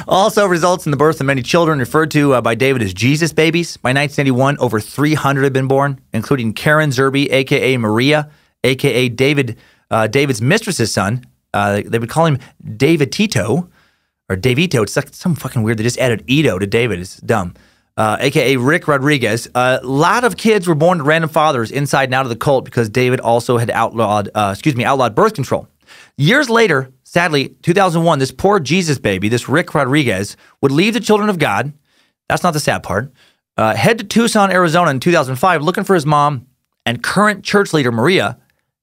also results in the birth of many children referred to by David as Jesus babies. By 1981, over 300 had been born, including Karen Zerby, a.k.a. Maria, a.k.a. David's mistress's son. They would call him David Tito, or Davito. It's like some fucking weird. They just added Ito to David. It's dumb. A.k.a. Rick Rodriguez. A lot of kids were born to random fathers inside and out of the cult because David also had outlawed birth control. Years later, sadly, 2001, this poor Jesus baby, this Rick Rodriguez, would leave the children of God. That's not the sad part. Head to Tucson, Arizona in 2005 looking for his mom, and current church leader Maria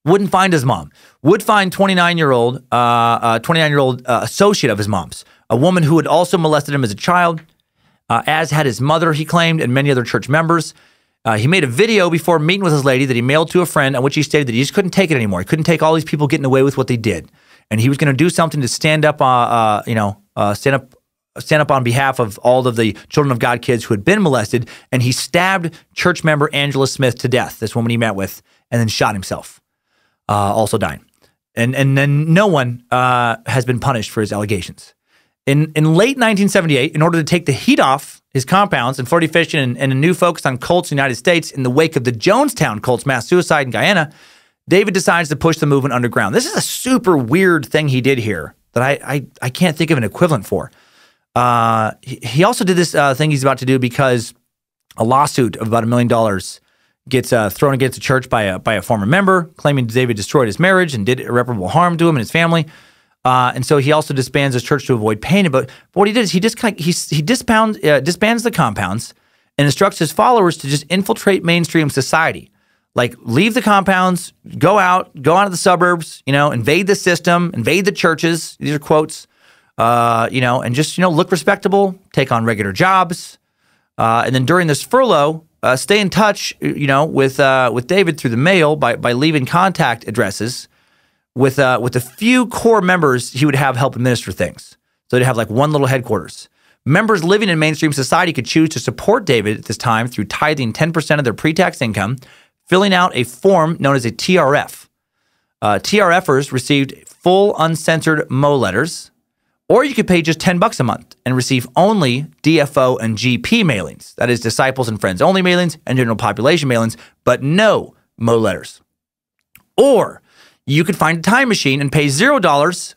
wouldn't find his mom. Would find 29-year-old associate of his mom's, a woman who had also molested him as a child, as had his mother, he claimed, and many other church members. He made a video before meeting with his lady that he mailed to a friend, on which he stated that he just couldn't take it anymore. He couldn't take all these people getting away with what they did, and he was going to do something to stand up on behalf of all of the children of God kids who had been molested. And he stabbed church member Angela Smith to death, this woman he met with, and then shot himself, also dying. And then no one has been punished for his allegations. In late 1978, in order to take the heat off his compounds and Flirty Fishing and a new focus on cults in the United States in the wake of the Jonestown cult's mass suicide in Guyana, David decides to push the movement underground. This is a super weird thing he did here that I can't think of an equivalent for. He also did this thing he's about to do because a lawsuit of about $1 million gets thrown against the church by a former member, claiming David destroyed his marriage and did irreparable harm to him and his family. And so he also disbands his church to avoid pain. But what he did is he disbands the compounds and instructs his followers to just infiltrate mainstream society. Like, leave the compounds, go out of the suburbs, invade the system, invade the churches. These are quotes, and just, look respectable, take on regular jobs. And then during this furlough, stay in touch, with David through the mail by leaving contact addresses with a few core members he would have help administer things. So they'd have like one little headquarters. Members living in mainstream society could choose to support David at this time through tithing 10% of their pre-tax income, filling out a form known as a TRF. TRFers received full uncensored Mo letters, or you could pay just $10 a month and receive only DFO and GP mailings. That is disciples and friends only mailings and general population mailings, but no Mo letters. Or you could find a time machine and pay $0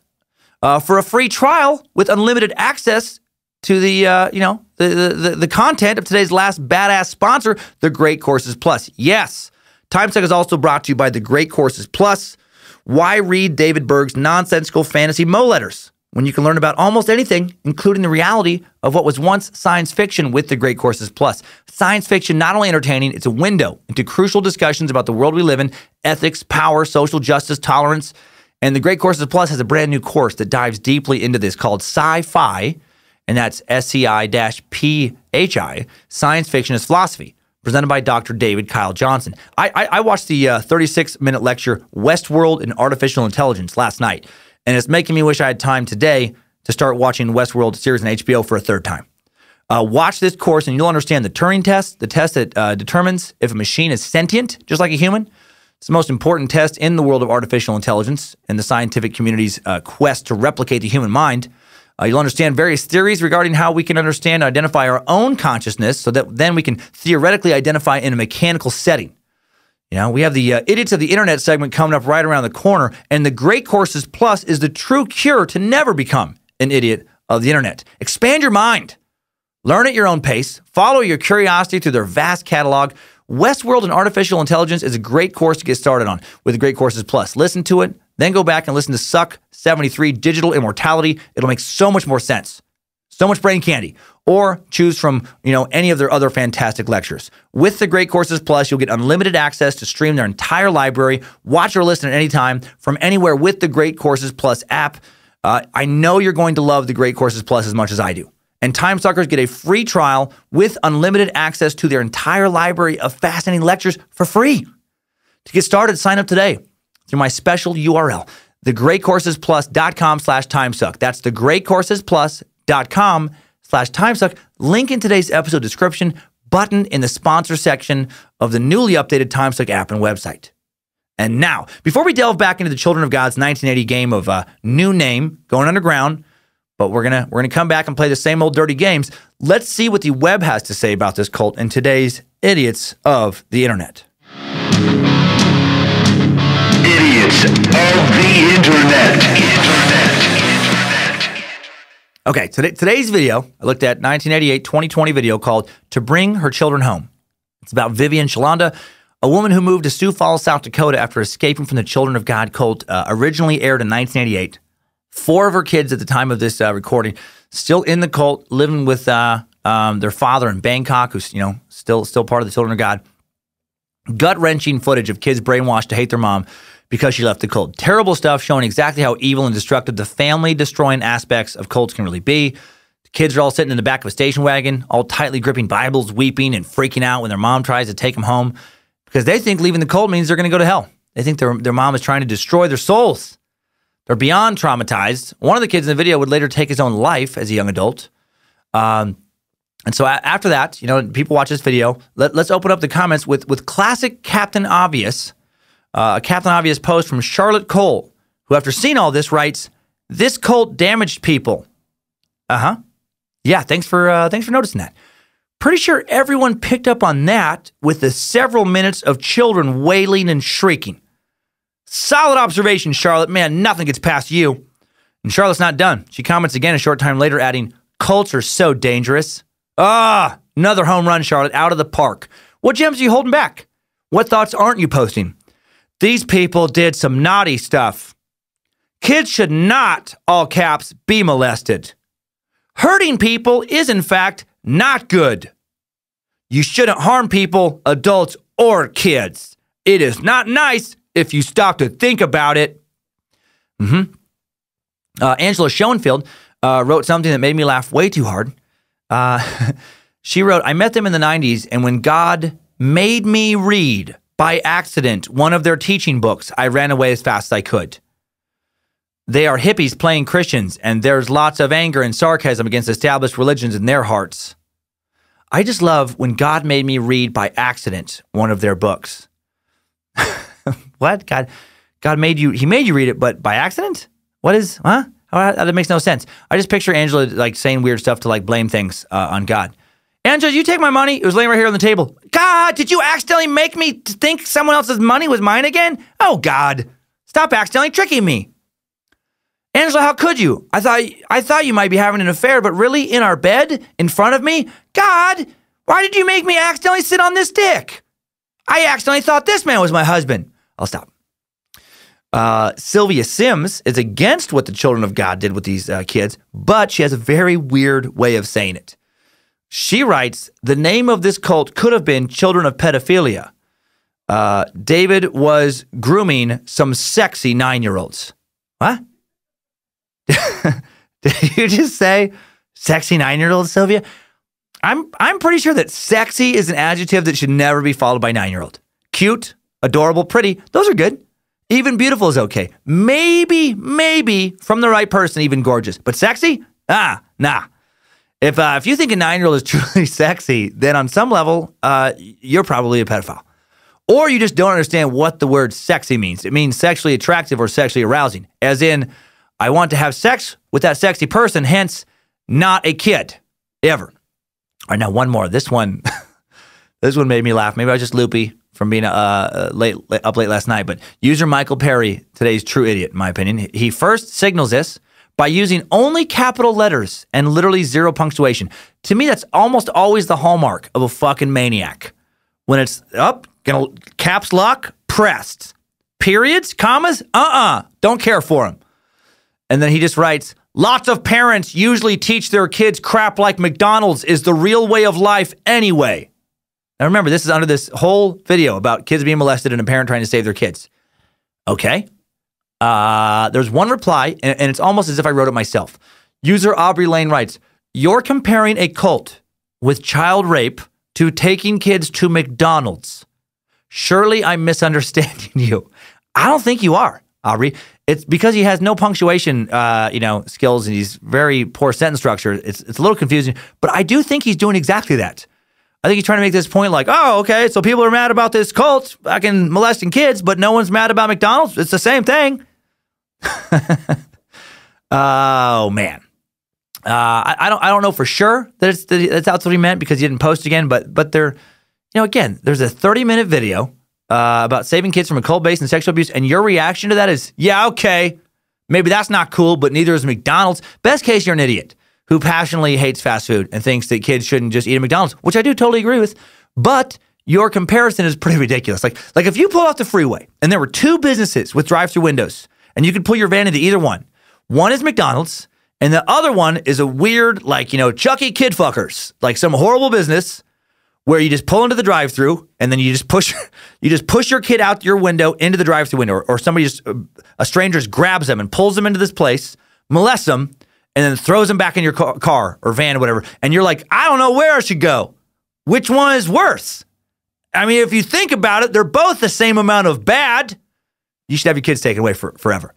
for a free trial with unlimited access to the content of today's last badass sponsor, the Great Courses Plus. Yes, Timesuck is also brought to you by the Great Courses Plus. Why read David Berg's nonsensical fantasy Mo letters when you can learn about almost anything, including the reality of what was once science fiction with the Great Courses Plus. Science fiction, not only entertaining, it's a window into crucial discussions about the world we live in, ethics, power, social justice, tolerance. And the Great Courses Plus has a brand new course that dives deeply into this called Sci-Fi, and that's SCI-PHI, Science Fiction as Philosophy, presented by Dr. David Kyle Johnson. I watched the 36-minute lecture, Westworld and Artificial Intelligence, last night, and it's making me wish I had time today to start watching Westworld series on HBO for a third time. Watch this course and you'll understand the Turing Test, the test that determines if a machine is sentient, just like a human. It's the most important test in the world of artificial intelligence and the scientific community's quest to replicate the human mind. You'll understand various theories regarding how we can understand and identify our own consciousness so that then we can theoretically identify in a mechanical setting. You know, we have the Idiots of the Internet segment coming up right around the corner, and the Great Courses Plus is the true cure to never become an idiot of the Internet. Expand your mind. Learn at your own pace. Follow your curiosity through their vast catalog. Westworld and Artificial Intelligence is a great course to get started on with the Great Courses Plus. Listen to it, then go back and listen to Suck 73, Digital Immortality. It'll make so much more sense. So much brain candy. Or choose from, any of their other fantastic lectures. With the Great Courses Plus, you'll get unlimited access to stream their entire library, watch or listen at any time from anywhere with the Great Courses Plus app. I know you're going to love the Great Courses Plus as much as I do. And Timesuckers get a free trial with unlimited access to their entire library of fascinating lectures for free. To get started, sign up today through my special URL, thegreatcoursesplus.com/timesuck. That's thegreatcoursesplus.com/timesuck. Link in today's episode description, button in the sponsor section of the newly updated Timesuck app and website. And now, before we delve back into the Children of God's 1980 game of new name, going underground, but we're gonna come back and play the same old dirty games. Let's see what the web has to say about this cult in today's Idiots of the Internet. Idiots of the Internet. Okay, today's video, I looked at 1988 2020 video called To Bring Her Children Home. It's about Vivian Shalanda, a woman who moved to Sioux Falls, South Dakota after escaping from the Children of God cult, originally aired in 1988. 4 of her kids at the time of this recording still in the cult, living with their father in Bangkok, who's still part of the Children of God. Gut-wrenching footage of kids brainwashed to hate their mom because she left the cult. Terrible stuff showing exactly how evil and destructive the family-destroying aspects of cults can really be. The kids are all sitting in the back of a station wagon, all tightly gripping Bibles, weeping and freaking out when their mom tries to take them home because they think leaving the cult means they're going to go to hell. They think their mom is trying to destroy their souls. They're beyond traumatized. One of the kids in the video would later take his own life as a young adult. And so after that, people watch this video. Let's open up the comments with classic Captain Obvious, a Captain Obvious post from Charlotte Cole, who after seeing all this writes, "This cult damaged people." Yeah, thanks for noticing that. Pretty sure everyone picked up on that with the several minutes of children wailing and shrieking. Solid observation, Charlotte. Man, nothing gets past you. And Charlotte's not done. She comments again a short time later, adding, "Cults are so dangerous." Another home run, Charlotte, out of the park. What gems are you holding back? What thoughts aren't you posting? These people did some naughty stuff. Kids should not, all caps, be molested. Hurting people is, in fact, not good. You shouldn't harm people, adults or kids. It is not nice if you stop to think about it. Angela Schoenfield wrote something that made me laugh way too hard. She wrote, "I met them in the 90s, and when God made me read, by accident, one of their teaching books, I ran away as fast as I could. They are hippies playing Christians, and there's lots of anger and sarcasm against established religions in their hearts. I just love when God made me read by accident one of their books." What? God made you, he made you read it, but by accident? That makes no sense. I just picture Angela saying weird stuff to blame things on God. "Angela, did you take my money? It was laying right here on the table." "God, did you accidentally make me think someone else's money was mine again? Oh, God, stop accidentally tricking me." "Angela, how could you? I thought you might be having an affair, but really in our bed in front of me? God, why did you make me accidentally sit on this dick? I accidentally thought this man was my husband." I'll stop. Sylvia Sims is against what the Children of God did with these kids, but she has a very weird way of saying it. She writes, the name of this cult could have been Children of Pedophilia. David was grooming some sexy 9-year-olds. What? Did you just say sexy 9-year-olds, Sylvia? I'm pretty sure that sexy is an adjective that should never be followed by 9-year-old. Cute, adorable, pretty, those are good. Even beautiful is okay. Maybe from the right person, even gorgeous. But sexy? Nah. If you think a 9-year-old is truly sexy, then on some level, you're probably a pedophile. Or you just don't understand what the word sexy means. It means sexually attractive or sexually arousing. As in, I want to have sex with that sexy person, hence, not a kid. Ever. All right, now one more. This one made me laugh. Maybe I was just loopy from being up late last night. But user Michael Perry, today's true idiot, in my opinion. He first signals this by using only capital letters and literally zero punctuation. To me, that's almost always the hallmark of a fucking maniac. When it's up, caps lock, pressed. Periods, commas, don't care for them. And then he just writes, lots of parents usually teach their kids crap like McDonald's is the real way of life anyway. Now remember, this is under this whole video about kids being molested and a parent trying to save their kids. Okay. There's one reply, and it's almost as if I wrote it myself. User Aubrey Lane writes, you're comparing a cult with child rape to taking kids to McDonald's. Surely I'm misunderstanding you. I don't think you are, Aubrey. It's because he has no punctuation, skills, and he's very poor sentence structure. It's a little confusing, but I do think he's doing exactly that. I think he's trying to make this point like, oh, okay, so people are mad about this cult fucking molesting kids, but no one's mad about McDonald's. It's the same thing. Oh man, I don't know for sure that that's what he meant because he didn't post again. But there, again, there's a 30-minute video about saving kids from a cult-based and sexual abuse, and your reaction to that is, yeah, okay, maybe that's not cool, but neither is McDonald's. Best case, you're an idiot who passionately hates fast food and thinks that kids shouldn't just eat at McDonald's, which I do totally agree with. But your comparison is pretty ridiculous. Like if you pull off the freeway and there were two businesses with drive-through windows, and you could pull your van into either one. One is McDonald's, and the other one is a weird, Chucky Kid Fuckers, like some horrible business where you just pull into the drive-through, and then you just push your kid out your window into the drive-through window, or somebody a stranger just grabs them and pulls them into this place, molests them, and then throws them back in your car or van or whatever. And you're like, I don't know where I should go. Which one is worse? I mean, if you think about it, they're both the same amount of bad. You should have your kids taken away forever.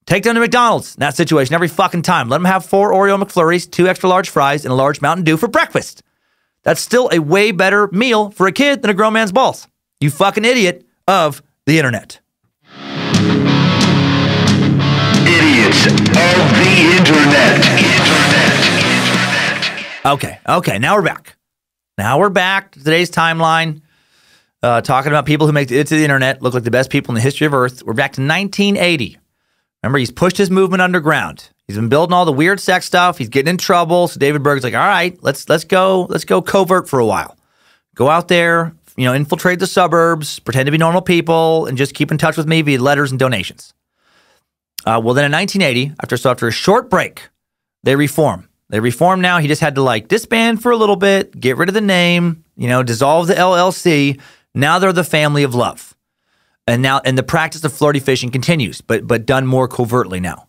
Take them to McDonald's in that situation every fucking time. Let them have 4 Oreo McFlurries, 2 extra large fries, and a large Mountain Dew for breakfast. That's still a way better meal for a kid than a grown man's balls. You fucking idiot of the internet. Idiots of the internet. Okay, now we're back to today's timeline. Talking about people who make it to the internet look like the best people in the history of Earth. We're back to 1980. Remember, he's pushed his movement underground. He's been building all the weird sex stuff. He's getting in trouble. So David Berg's like, all right, let's go covert for a while. Go out there, infiltrate the suburbs, pretend to be normal people, and just keep in touch with me via letters and donations. Well, then in 1980, after a short break, they reform. They reform now. He just had to disband for a little bit, get rid of the name, dissolve the LLC. Now they're the family of love. And the practice of flirty fishing continues, but done more covertly now.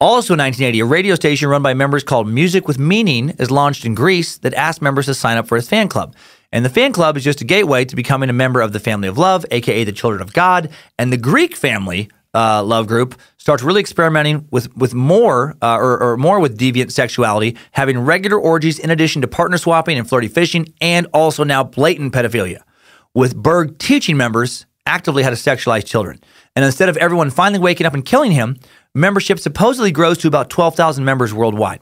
Also in 1980, a radio station run by members called Music with Meaning is launched in Greece that asks members to sign up for his fan club. And the fan club is just a gateway to becoming a member of the family of love, aka the Children of God. And the Greek family love group starts really experimenting with more with deviant sexuality, having regular orgies in addition to partner swapping and flirty fishing, and also now blatant pedophilia, with Berg teaching members actively how to sexualize children. And instead of everyone finally waking up and killing him, membership supposedly grows to about 12,000 members worldwide.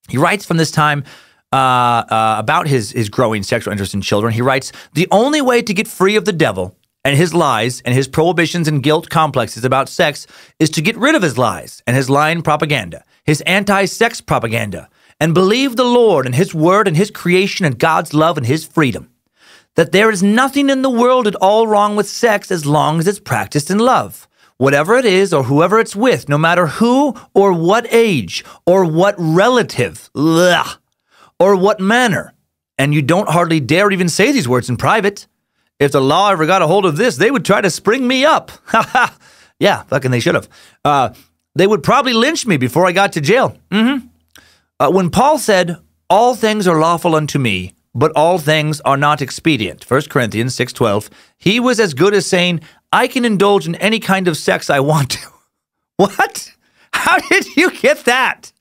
He writes from this time about his growing sexual interest in children. He writes, the only way to get free of the devil and his lies and his prohibitions and guilt complexes about sex is to get rid of his lies and his lying propaganda, his anti-sex propaganda, and believe the Lord and his word and his creation and God's love and his freedom. That there is nothing in the world at all wrong with sex as long as it's practiced in love. Whatever it is or whoever it's with, no matter who or what age or what relative, or what manner. And you don't hardly dare even say these words in private. If the law ever got a hold of this, they would try to spring me up. Yeah, fucking they should have. They would probably lynch me before I got to jail. When Paul said, all things are lawful unto me, but all things are not expedient, 1 Corinthians 6:12, he was as good as saying, I can indulge in any kind of sex I want to. What? How did you get that?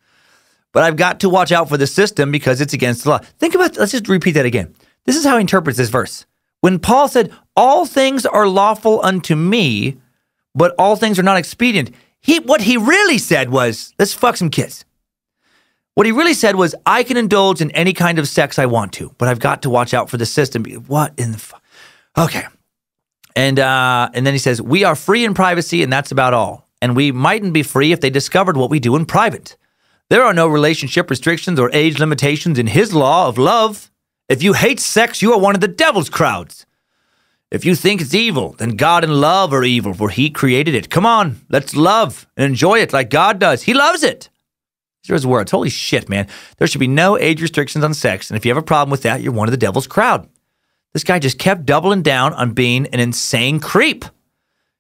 But I've got to watch out for the system because it's against the law. Think about, let's just repeat that again. This is how he interprets this verse. When Paul said, all things are lawful unto me, but all things are not expedient, what he really said was, let's fuck some kids. What he really said was, I can indulge in any kind of sex I want to, but I've got to watch out for the system. What in the fuck? Okay. And then he says, we are free in privacy, and that's about all. And we mightn't be free if they discovered what we do in private. There are no relationship restrictions or age limitations in his law of love. If you hate sex, you are one of the devil's crowds. If you think it's evil, then God and love are evil, for he created it. Come on, let's love and enjoy it like God does. He loves it. These are his words. Holy shit, man. There should be no age restrictions on sex, and if you have a problem with that, you're one of the devil's crowd. This guy just kept doubling down on being an insane creep.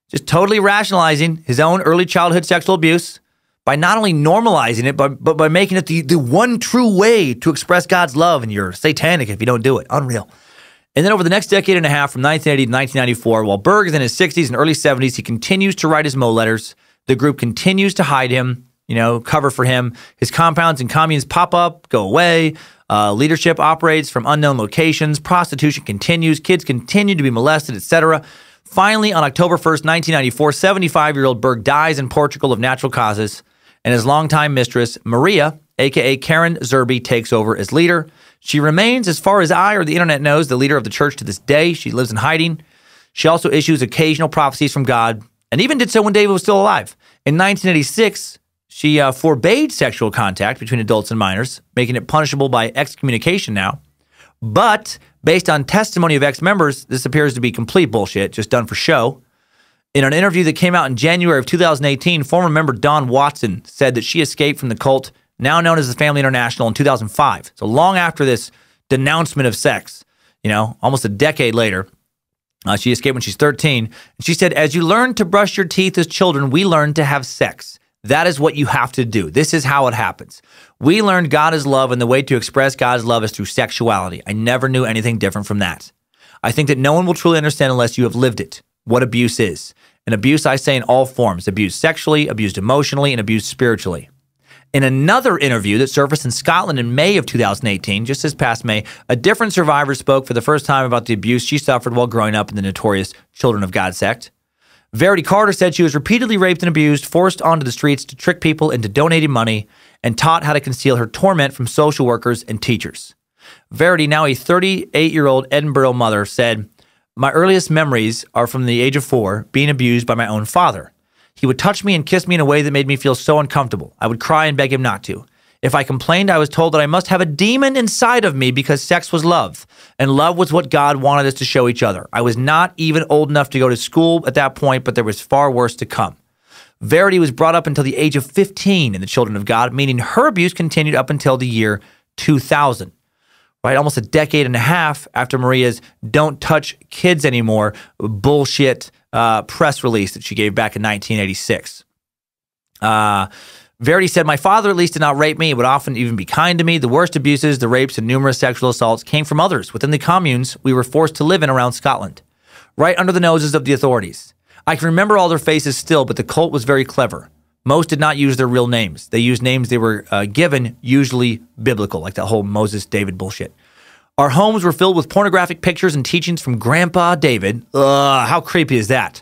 Just totally rationalizing his own early childhood sexual abuse by not only normalizing it, but by making it the one true way to express God's love, and you're satanic if you don't do it. Unreal. And then over the next decade and a half, from 1980 to 1994, while Berg is in his 60s and early 70s, he continues to write his Mo letters. The group continues to hide him, cover for him. His compounds and communes pop up, go away. Leadership operates from unknown locations. Prostitution continues. Kids continue to be molested, etc. Finally, on October 1st, 1994, 75-year-old Berg dies in Portugal of natural causes, and his longtime mistress, Maria, a.k.a. Karen Zerby, takes over as leader. She remains, as far as I or the internet knows, the leader of the church to this day. She lives in hiding. She also issues occasional prophecies from God, and even did so when David was still alive. In 1986, she forbade sexual contact between adults and minors, making it punishable by excommunication now. But based on testimony of ex-members, this appears to be complete bullshit, just done for show. In an interview that came out in January of 2018, former member Dawn Watson said that she escaped from the cult, now known as the Family International, in 2005. So long after this denouncement of sex, almost a decade later, she escaped when she's 13. And she said, as you learn to brush your teeth as children, we learn to have sex. That is what you have to do. This is how it happens. We learned God is love, and the way to express God's love is through sexuality. I never knew anything different from that. I think that no one will truly understand unless you have lived it, what abuse is. And abuse, I say, in all forms. Abused sexually, abused emotionally, and abused spiritually. In another interview that surfaced in Scotland in May of 2018, just this past May, a different survivor spoke for the first time about the abuse she suffered while growing up in the notorious Children of God sect. Verity Carter said she was repeatedly raped and abused, forced onto the streets to trick people into donating money, and taught how to conceal her torment from social workers and teachers. Verity, now a 38-year-old Edinburgh mother, said, my earliest memories are from the age of 4, being abused by my own father. He would touch me and kiss me in a way that made me feel so uncomfortable. I would cry and beg him not to. If I complained, I was told that I must have a demon inside of me because sex was love, and love was what God wanted us to show each other. I was not even old enough to go to school at that point, but there was far worse to come. Verity was brought up until the age of 15 in the Children of God, meaning her abuse continued up until the year 2000. Right, almost a decade and a half after Maria's "Don't Touch Kids Anymore" bullshit press release that she gave back in 1986. Verity said, my father at least did not rape me. He would often even be kind to me. The worst abuses, the rapes, and numerous sexual assaults came from others within the communes we were forced to live in around Scotland, right under the noses of the authorities. I can remember all their faces still, but the cult was very clever. Most did not use their real names. They used names they were given, usually biblical, like that whole Moses, David bullshit. Our homes were filled with pornographic pictures and teachings from Grandpa David. How creepy is that?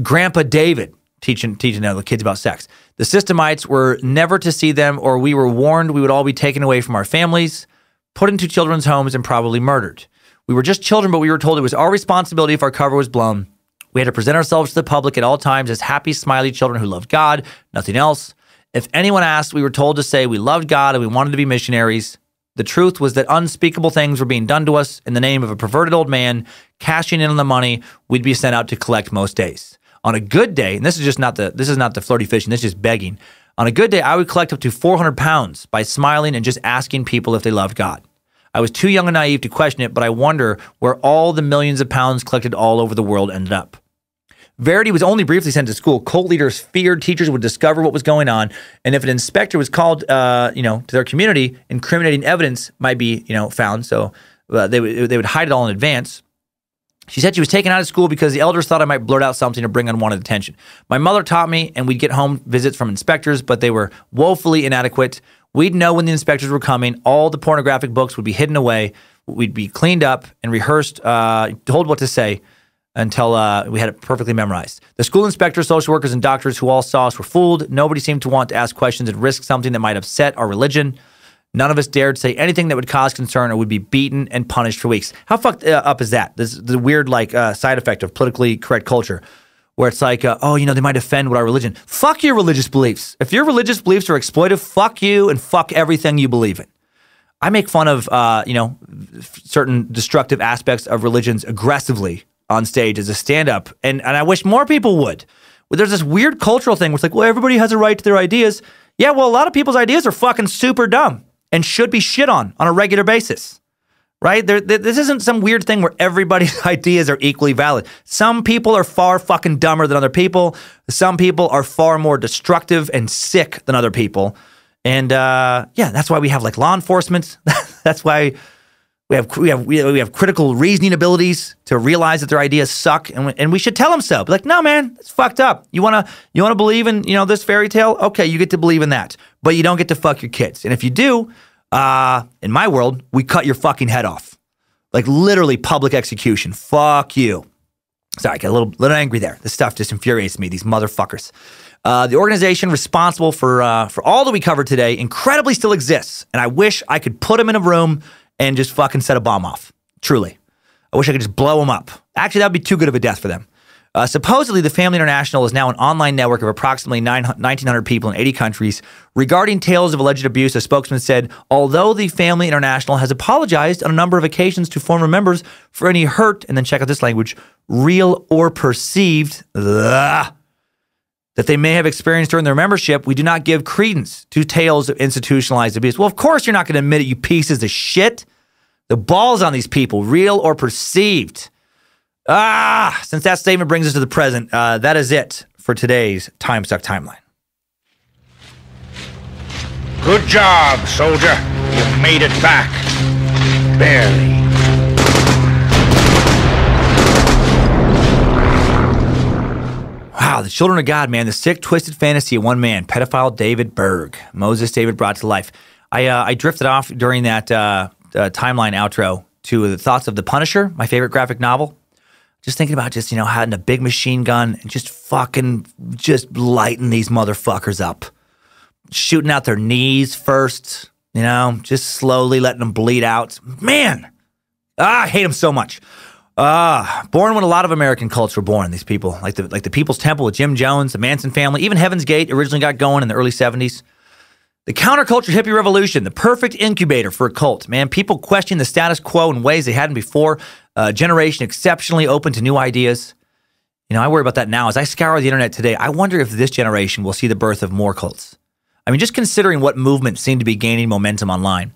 Grandpa David teaching other kids about sex. The systemites were never to see them, or we were warned we would all be taken away from our families, put into children's homes, and probably murdered. We were just children, but we were told it was our responsibility if our cover was blown. We had to present ourselves to the public at all times as happy, smiley children who loved God, nothing else. If anyone asked, we were told to say we loved God and we wanted to be missionaries. The truth was that unspeakable things were being done to us in the name of a perverted old man cashing in on the money we'd be sent out to collect most days. On a good day, and this is not the flirty fishing, this is just begging. On a good day, I would collect up to 400 pounds by smiling and just asking people if they loved God. I was too young and naive to question it, but I wonder where all the millions of pounds collected all over the world ended up. Verity was only briefly sent to school. Cult leaders feared teachers would discover what was going on, and if an inspector was called, to their community, incriminating evidence might be, found. So they would hide it all in advance. She said she was taken out of school because the elders thought I might blurt out something or bring unwanted attention. My mother taught me, and we'd get home visits from inspectors, but they were woefully inadequate. We'd know when the inspectors were coming. All the pornographic books would be hidden away. We'd be cleaned up and rehearsed, told what to say until we had it perfectly memorized. The school inspectors, social workers, and doctors who all saw us were fooled. Nobody seemed to want to ask questions and risk something that might upset our religion. None of us dared say anything that would cause concern or would be beaten and punished for weeks. How fucked up is that? This is the weird side effect of politically correct culture, where it's like, they might offend with our religion. Fuck your religious beliefs. If your religious beliefs are exploitive, fuck you and fuck everything you believe in. I make fun of, certain destructive aspects of religions aggressively on stage as a stand-up, and I wish more people would. There's this weird cultural thing where it's like, well, everybody has a right to their ideas. Yeah, well, a lot of people's ideas are fucking super dumb and should be shit on a regular basis, right? This isn't some weird thing where everybody's ideas are equally valid. Some people are far fucking dumber than other people. Some people are far more destructive and sick than other people. And that's why we have law enforcement. That's why we have critical reasoning abilities to realize that their ideas suck, and we should tell them so. Be like, no, man, it's fucked up. You wanna believe in this fairy tale? Okay, you get to believe in that, but you don't get to fuck your kids. And if you do, in my world, we cut your fucking head off, literally public execution. Fuck you. Sorry, I got a little angry there. This stuff just infuriates me. These motherfuckers. The organization responsible for all that we covered today incredibly still exists, and I wish I could put them in a room and just fucking set a bomb off. Truly. I wish I could just blow them up. Actually, that would be too good of a death for them. Supposedly, the Family International is now an online network of approximately 1,900 people in 80 countries. Regarding tales of alleged abuse, a spokesman said, although the Family International has apologized on a number of occasions to former members for any hurt, and then check out this language, real or perceived, that they may have experienced during their membership, we do not give credence to tales of institutionalized abuse. Well, of course you're not going to admit it, you pieces of shit. The balls on these people, real or perceived. Since that statement brings us to the present, that is it for today's Timesuck Timeline. Good job, soldier. You made it back. Barely. Wow, the children of God, man. The sick, twisted fantasy of one man, pedophile David Berg. Moses David brought to life. I drifted off during that timeline outro to the thoughts of The Punisher, my favorite graphic novel. Just thinking about having a big machine gun and just lighting these motherfuckers up. Shooting out their knees first, just slowly letting them bleed out. Man, I hate them so much. Born when a lot of American cults were born, these people, like the People's Temple with Jim Jones, the Manson family, even Heaven's Gate originally got going in the early 70s. The counterculture hippie revolution, the perfect incubator for a cult. Man, people questioning the status quo in ways they hadn't before. A generation exceptionally open to new ideas. I worry about that now. As I scour the internet today, I wonder if this generation will see the birth of more cults. I mean, just considering what movements seem to be gaining momentum online.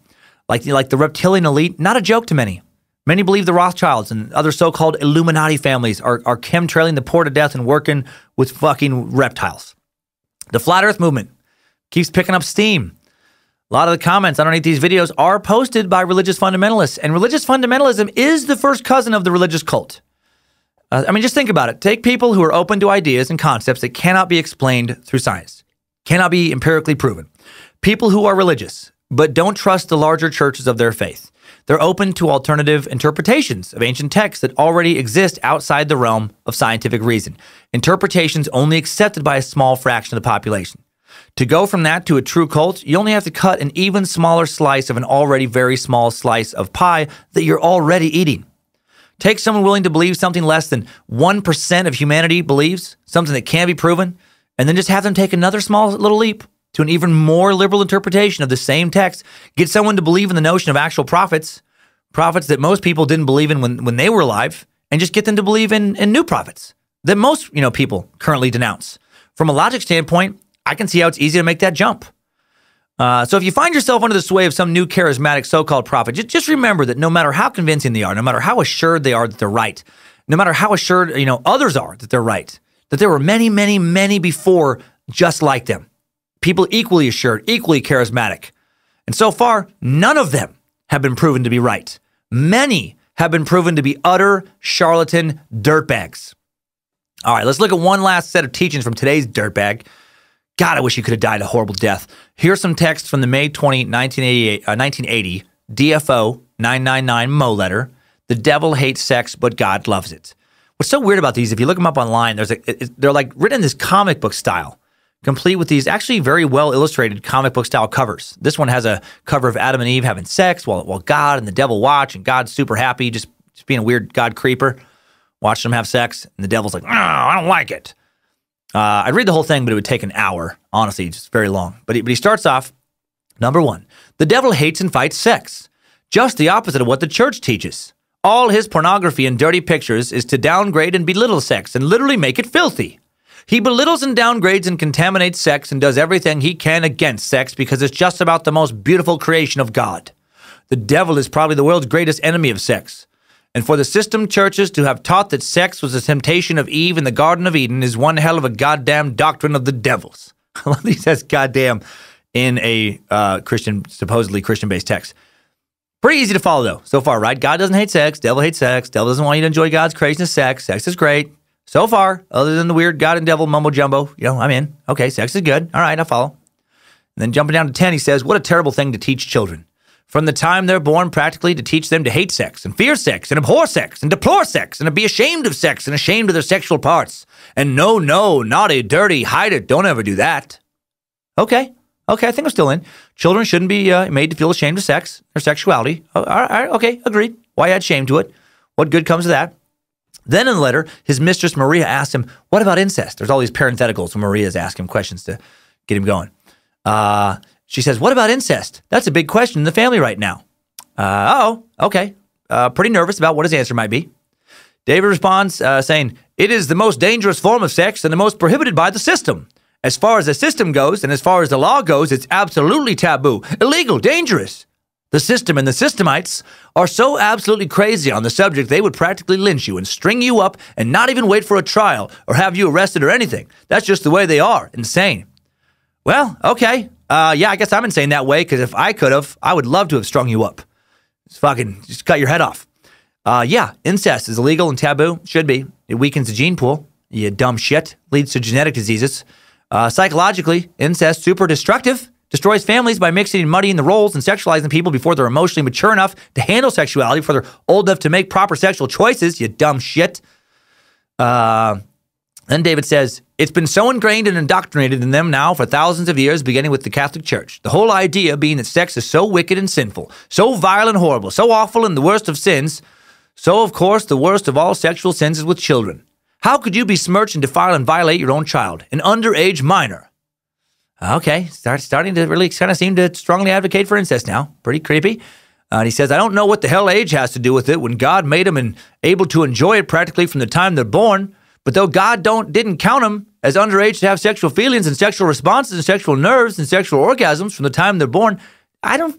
Like the reptilian elite, not a joke to many. Many believe the Rothschilds and other so-called Illuminati families are chemtrailing the poor to death and working with fucking reptiles. The Flat Earth movement keeps picking up steam. A lot of the comments underneath these videos are posted by religious fundamentalists, and religious fundamentalism is the first cousin of the religious cult. Just think about it. Take people who are open to ideas and concepts that cannot be explained through science, cannot be empirically proven. People who are religious, but don't trust the larger churches of their faith. They're open to alternative interpretations of ancient texts that already exist outside the realm of scientific reason. Interpretations only accepted by a small fraction of the population. To go from that to a true cult, you only have to cut an even smaller slice of an already very small slice of pie that you're already eating. Take someone willing to believe something less than 1% of humanity believes, something that can be proven, and then just have them take another small little leap to an even more liberal interpretation of the same text. Get someone to believe in the notion of actual prophets that most people didn't believe in when they were alive, and just get them to believe in new prophets. that most, people currently denounce. From a logic standpoint, I can see how it's easy to make that jump. So if you find yourself under the sway of some new charismatic so-called prophet, just remember that no matter how convincing they are, no matter how assured they are that they're right, no matter how assured, others are that they're right, that there were many, many, many before just like them. People equally assured, equally charismatic. And so far, none of them have been proven to be right. Many have been proven to be utter charlatan dirtbags. All right, let's look at one last set of teachings from today's dirtbag. God, I wish he could have died a horrible death. Here's some text from the May 20, 1980 DFO 999 Mo letter. The devil hates sex, but God loves it. What's so weird about these, if you look them up online, they're like written in this comic book style, complete with these actually very well illustrated comic book style covers. This one has a cover of Adam and Eve having sex while God and the devil watch, and God's super happy, just being a weird God creeper, watching them have sex, and the devil's like, I don't like it. I'd read the whole thing, but it would take an hour. Honestly, just very long. But he starts off, number 1, the devil hates and fights sex. Just the opposite of what the church teaches. All his pornography and dirty pictures is to downgrade and belittle sex and literally make it filthy. He belittles and downgrades and contaminates sex and does everything he can against sex because it's just about the most beautiful creation of God. The devil is probably the world's greatest enemy of sex. And for the system churches to have taught that sex was a temptation of Eve in the Garden of Eden is one hell of a goddamn doctrine of the devils. I love he says goddamn in a supposedly Christian-based text. Pretty easy to follow, though, so far, right? God doesn't hate sex. Devil hates sex. Devil doesn't want you to enjoy God's creation of sex. Sex is great. So far, other than the weird God and devil mumbo-jumbo, I'm in. Okay, sex is good. All right, I'll follow. And then jumping down to 10, he says, what a terrible thing to teach children. From the time they're born, practically to teach them to hate sex and fear sex and abhor sex and deplore sex and to be ashamed of sex and ashamed of their sexual parts. And no, naughty, dirty, hide it. Don't ever do that. Okay, I think I'm still in. Children shouldn't be made to feel ashamed of sex or sexuality. All right, okay, agreed. Why add shame to it? What good comes of that? Then in the letter, his mistress Maria asked him, what about incest? There's all these parentheticals when Maria's asking him questions to get him going. She says, what about incest? That's a big question in the family right now. Okay. Pretty nervous about what his answer might be. David responds saying, it is the most dangerous form of sex and the most prohibited by the system. As far as the system goes and as far as the law goes, it's absolutely taboo, illegal, dangerous. The system and the systemites are so absolutely crazy on the subject they would practically lynch you and string you up and not even wait for a trial or have you arrested or anything. That's just the way they are. Insane. Well, okay. Yeah, I guess I'm insane that way because if I could have, I would love to have strung you up. Just cut your head off. Yeah, incest is illegal and taboo. Should be. It weakens the gene pool. You dumb shit. Leads to genetic diseases. Psychologically, incest, super destructive. Destroys families by mixing and muddying the roles and sexualizing people before they're emotionally mature enough to handle sexuality, before they're old enough to make proper sexual choices, you dumb shit. Then David says, it's been so ingrained and indoctrinated in them now for thousands of years, beginning with the Catholic Church. The whole idea being that sex is so wicked and sinful, so vile and horrible, so awful and the worst of sins. So, of course, the worst of all sexual sins is with children. How could you besmirch and defile and violate your own child, an underage minor? Okay, starting to really kind of seem to strongly advocate for incest now. Pretty creepy. And he says, I don't know what the hell age has to do with it when God made them and able to enjoy it practically from the time they're born. But though God didn't count them as underage to have sexual feelings and sexual responses and sexual nerves and sexual orgasms from the time they're born, I don't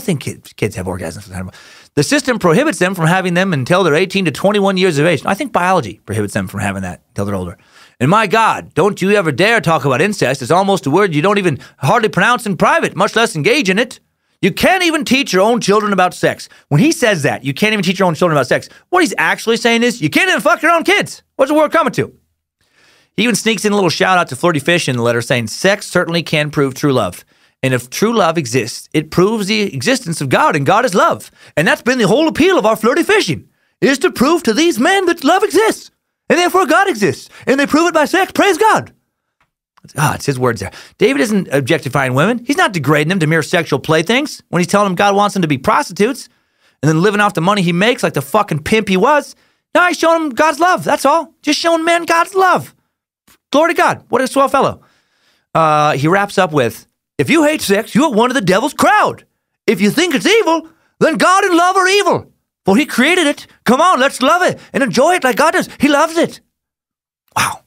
think kids have orgasms from the time. The system prohibits them from having them until they're 18 to 21 years of age. I think biology prohibits them from having that until they're older. And my God, don't you ever dare talk about incest. It's almost a word you don't even hardly pronounce in private, much less engage in it. You can't even teach your own children about sex. When he says that, you can't even teach your own children about sex, what he's actually saying is, you can't even fuck your own kids. What's the world coming to? He even sneaks in a little shout out to Flirty Fishing in the letter saying, sex certainly can prove true love. And if true love exists, it proves the existence of God, and God is love. And that's been the whole appeal of our Flirty Fishing, is to prove to these men that love exists. And therefore God exists. And they prove it by sex. Praise God. It's his words there. David isn't objectifying women. He's not degrading them to mere sexual playthings when he's telling them God wants them to be prostitutes and then living off the money he makes like the fucking pimp he was. No, he's showing them God's love. That's all. Just showing men God's love. Glory to God. What a swell fellow. He wraps up with, if you hate sex, you're one of the devil's crowd. If you think it's evil, then God and love are evil. For he created it. Come on, let's love it and enjoy it like God does. He loves it. Wow.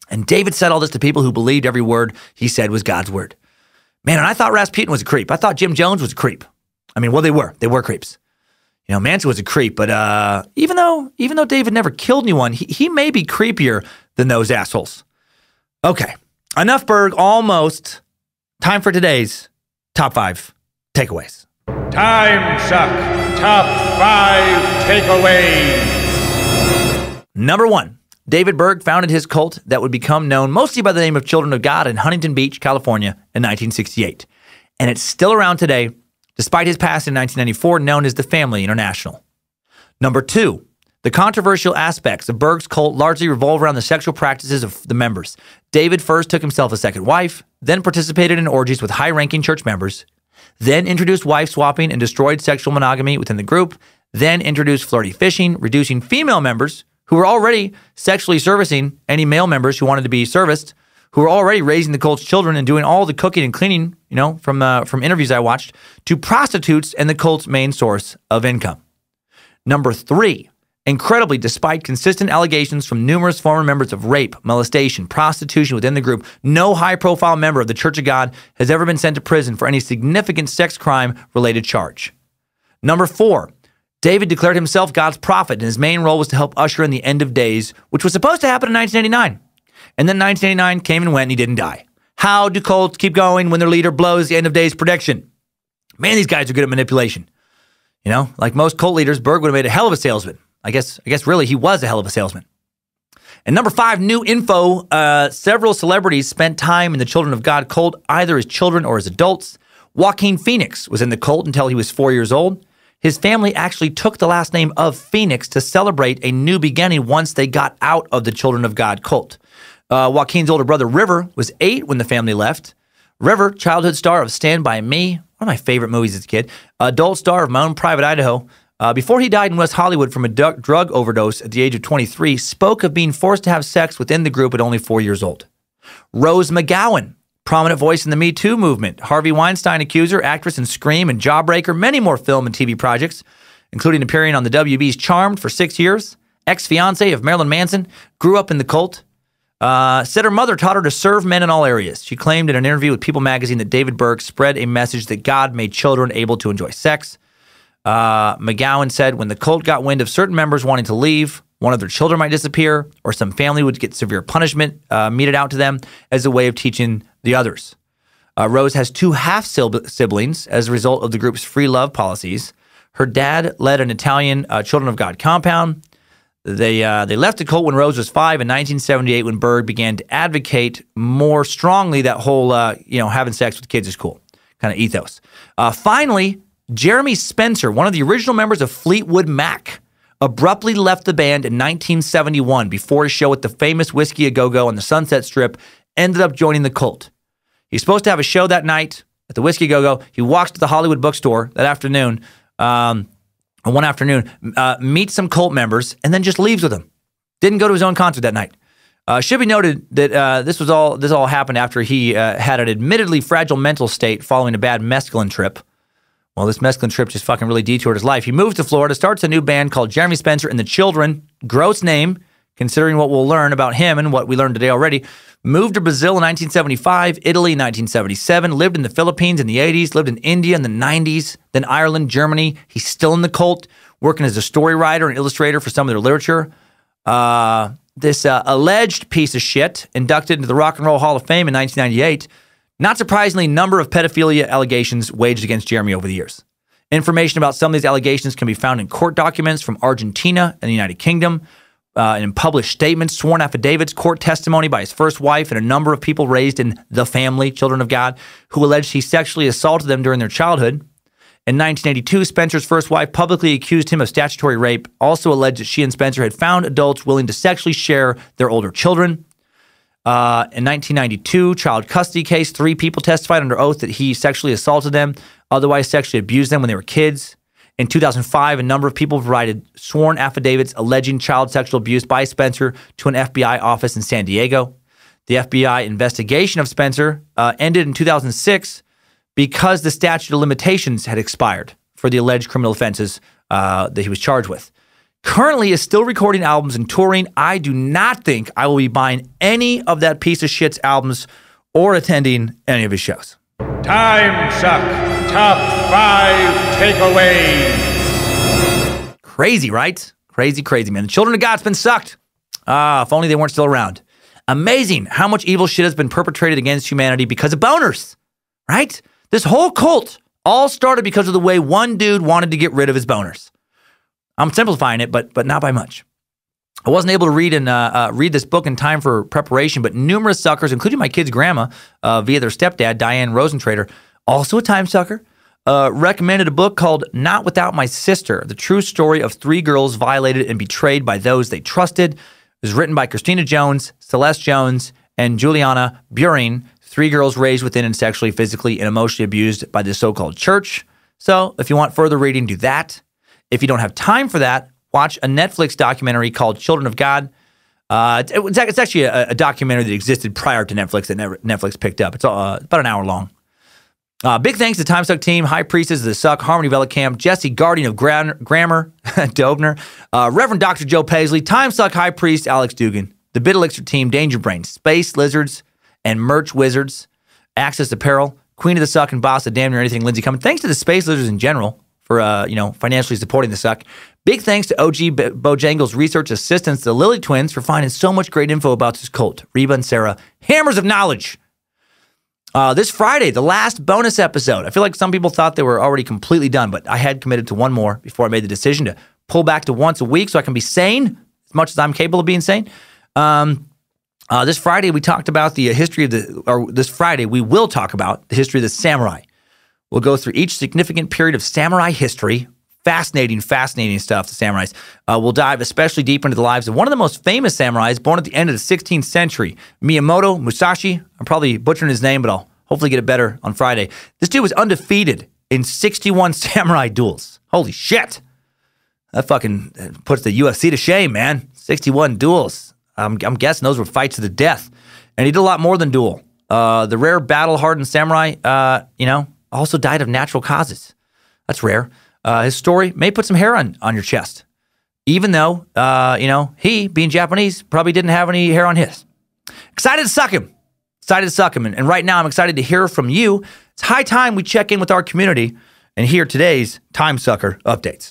And David said all this to people who believed every word he said was God's word. Man, and I thought Rasputin was a creep. I thought Jim Jones was a creep. I mean, well, they were creeps. You know, Manson was a creep, but even though David never killed anyone, he may be creepier than those assholes. Okay, enough Berg, almost. Time for today's top 5 takeaways. Timesuck Top 5 Takeaways. Number 1, David Berg founded his cult that would become known mostly by the name of Children of God in Huntington Beach, California in 1968. And it's still around today, despite his past in 1994, known as the Family International. Number 2, the controversial aspects of Berg's cult largely revolve around the sexual practices of the members. David first took himself a second wife, then participated in orgies with high-ranking church members, then introduced wife swapping and destroyed sexual monogamy within the group, then introduced flirty fishing, reducing female members who were already sexually servicing any male members who wanted to be serviced, who were already raising the cult's children and doing all the cooking and cleaning, you know, from interviews I watched, to prostitutes and the cult's main source of income. Number 3, incredibly, despite consistent allegations from numerous former members of rape, molestation, prostitution within the group, no high-profile member of the Church of God has ever been sent to prison for any significant sex crime-related charge. Number 4, David declared himself God's prophet, and his main role was to help usher in the end of days, which was supposed to happen in 1989. And then 1989 came and went, and he didn't die. How do cults keep going when their leader blows the end of days prediction? Man, these guys are good at manipulation. You know, like most cult leaders, Berg would have made a hell of a salesman. I guess really he was a hell of a salesman. And number 5, new info. Several celebrities spent time in the Children of God cult, either as children or as adults. Joaquin Phoenix was in the cult until he was 4 years old. His family actually took the last name of Phoenix to celebrate a new beginning once they got out of the Children of God cult. Joaquin's older brother, River, was 8 when the family left. River, childhood star of Stand By Me, one of my favorite movies as a kid, adult star of My Own Private Idaho, before he died in West Hollywood from a drug overdose at the age of 23, spoke of being forced to have sex within the group at only 4 years old. Rose Mcgowan, prominent voice in the Me Too movement, Harvey Weinstein accuser, actress in Scream and Jawbreaker, many more film and TV projects, including appearing on the WB's Charmed for 6 years, ex-fiancé of Marilyn Manson, grew up in the cult, said her mother taught her to serve men in all areas. She claimed in an interview with People magazine that David Burke spread a message that God made children able to enjoy sex. Mcgowan said when the cult got wind of certain members wanting to leave, one of their children might disappear, or some family would get severe punishment meted out to them as a way of teaching the others. Rose has 2 half-siblings as a result of the group's free love policies. Her dad led an Italian Children of God compound. They left the cult when Rose was 5 in 1978 when Berg began to advocate more strongly that whole, having sex with kids is cool kind of ethos. Finally, Jeremy Spencer, one of the original members of Fleetwood Mac, abruptly left the band in 1971 before his show at the famous Whiskey A Go-Go on the Sunset Strip ended up joining the cult. He's supposed to have a show that night at the Whiskey A Go-Go. He walks to the Hollywood bookstore that afternoon, one afternoon, meets some cult members, and then just leaves with them. Didn't go to his own concert that night. Should be noted that this all happened after he had an admittedly fragile mental state following a bad mescaline trip. Well, this mescaline trip just fucking really detoured his life. He moves to Florida, starts a new band called Jeremy Spencer and the Children. Gross name, considering what we'll learn about him and what we learned today already. Moved to Brazil in 1975, Italy in 1977, lived in the Philippines in the 80s, lived in India in the 90s, then Ireland, Germany. He's still in the cult, working as a story writer and illustrator for some of their literature. This alleged piece of shit, inducted into the Rock and Roll Hall of Fame in 1998, not surprisingly, number of pedophilia allegations waged against Jeremy over the years. Information about some of these allegations can be found in court documents from Argentina and the United Kingdom, and in published statements, sworn affidavits, court testimony by his first wife, and a number of people raised in the family, Children of God, who alleged he sexually assaulted them during their childhood. In 1982, Spencer's first wife publicly accused him of statutory rape, also alleged that she and Spencer had found adults willing to sexually share their older children. In 1992, child custody case, 3 people testified under oath that he sexually assaulted them, otherwise sexually abused them when they were kids. In 2005, a number of people provided sworn affidavits alleging child sexual abuse by Spencer to an FBI office in San Diego. The FBI investigation of Spencer ended in 2006 because the statute of limitations had expired for the alleged criminal offenses that he was charged with. currently is still recording albums and touring. I do not think I will be buying any of that piece of shit's albums or attending any of his shows. Timesuck Top 5 Takeaways. Crazy, right? Crazy, man. The children of God's been sucked. If only they weren't still around. Amazing how much evil shit has been perpetrated against humanity because of boners, right? This whole cult all started because of the way one dude wanted to get rid of his boners. I'm simplifying it, but not by much. I wasn't able to read this book in time for preparation, but numerous suckers, including my kid's grandma, via their stepdad, Diane Rosentrader, also a time sucker, recommended a book called Not Without My Sister, the true story of 3 girls violated and betrayed by those they trusted. It was written by Christina Jones, Celeste Jones, and Juliana Buring, 3 girls raised within and sexually, physically, and emotionally abused by the so-called church. So if you want further reading, do that. If you don't have time for that, watch a Netflix documentary called Children of God. It's actually a documentary that existed prior to Netflix that Netflix picked up. It's about an hour long. Big thanks to the Timesuck team, High Priestess of the Suck, Harmony Vellicamp, Jesse Guardian of Grammar, Dobner, Reverend Dr. Joe Paisley, Timesuck High Priest Alex Dugan, the Bit Elixir team, Danger Brain, Space Lizards, and Merch Wizards, Access Apparel, Queen of the Suck, and Boss of Damn Near Anything, Lindsay Cummins. Thanks to the Space Lizards in general for financially supporting the Suck. Big thanks to OG Bojangles Research Assistants, the Lily Twins, for finding so much great info about this cult. Reba and Sarah, hammers of knowledge. This Friday, the last bonus episode. I feel like some people thought they were already completely done, but I had committed to one more before I made the decision to pull back to once a week so I can be sane as much as I'm capable of being sane. This Friday, we talked about the history of this Friday, we will talk about the history of the samurai. We'll go through each significant period of samurai history. Fascinating stuff, the samurais. We'll dive especially deep into the lives of one of the most famous samurais born at the end of the 16th century, Miyamoto Musashi. I'm probably butchering his name, but I'll hopefully get it better on Friday. This dude was undefeated in 61 samurai duels. Holy shit. That fucking puts the UFC to shame, man. 61 duels. I'm guessing those were fights to the death. And he did a lot more than duel. The rare battle-hardened samurai, also died of natural causes. That's rare. His story may put some hair on your chest, even though, he, being Japanese, probably didn't have any hair on his. Excited to suck him. And right now, I'm excited to hear from you. It's high time we check in with our community and hear today's Timesucker updates.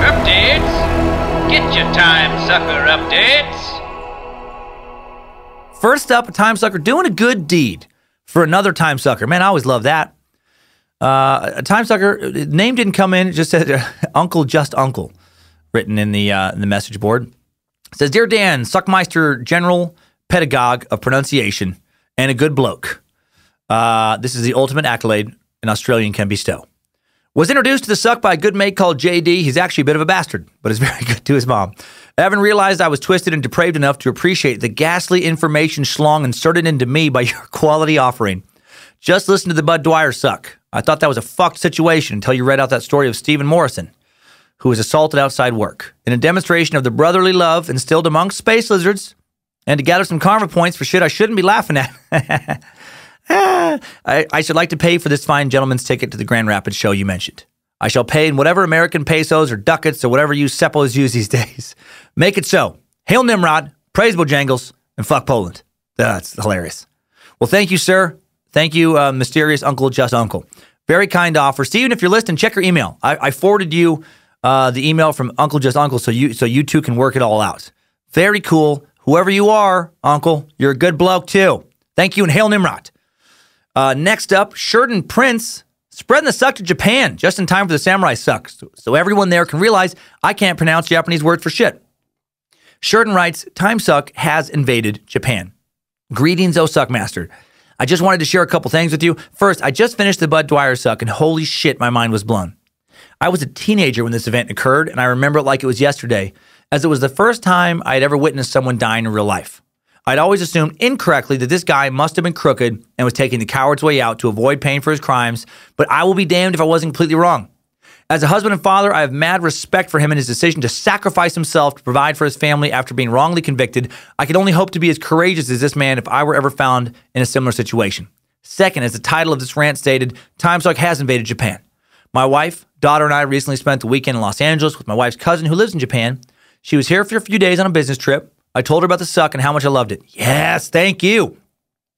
Updates? Get your Timesucker updates. First up, a Timesucker doing a good deed for another Timesucker. Man, I always love that. A Timesucker, name didn't come in, it just said Uncle Just Uncle, written in the message board. It says, Dear Dan, Suckmeister General Pedagogue of Pronunciation, and a good bloke. This is the ultimate accolade an Australian can bestow. Was introduced to the Suck by a good mate called JD. He's actually a bit of a bastard, but is very good to his mom. I haven't realized I was twisted and depraved enough to appreciate the ghastly information schlong inserted into me by your quality offering. Just listen to the Bud Dwyer Suck. I thought that was a fucked situation until you read out that story of Stephen Morrison, who was assaulted outside work. In a demonstration of the brotherly love instilled amongst space lizards, and to gather some karma points for shit I shouldn't be laughing at, I should like to pay for this fine gentleman's ticket to the Grand Rapids show you mentioned. I shall pay in whatever American pesos or ducats or whatever you seppos use these days. Make it so. Hail Nimrod, praise Bojangles, and fuck Poland. That's hilarious. Well, thank you, sir. Thank you, mysterious Uncle Just Uncle. Very kind offer. Steven, if you're listening, check your email. I forwarded you the email from Uncle Just Uncle so you two can work it all out. Very cool. Whoever you are, Uncle, you're a good bloke too. Thank you and hail Nimrod. Next up, Sheridan Prince spreading the suck to Japan just in time for the Samurai Suck, so everyone there can realize I can't pronounce Japanese words for shit. Sheridan writes, Timesuck has invaded Japan. Greetings, O Suckmaster. I just wanted to share a couple things with you. First, I just finished the Bud Dwyer Suck, and holy shit, my mind was blown. I was a teenager when this event occurred, and I remember it like it was yesterday, as it was the first time I had ever witnessed someone dying in real life. I'd always assumed incorrectly that this guy must have been crooked and was taking the coward's way out to avoid paying for his crimes, but I will be damned if I wasn't completely wrong. As a husband and father, I have mad respect for him and his decision to sacrifice himself to provide for his family after being wrongly convicted. I could only hope to be as courageous as this man if I were ever found in a similar situation. Second, as the title of this rant stated, Timesuck has invaded Japan. My wife, daughter, and I recently spent the weekend in Los Angeles with my wife's cousin who lives in Japan. She was here for a few days on a business trip. I told her about the suck and how much I loved it. Yes, thank you.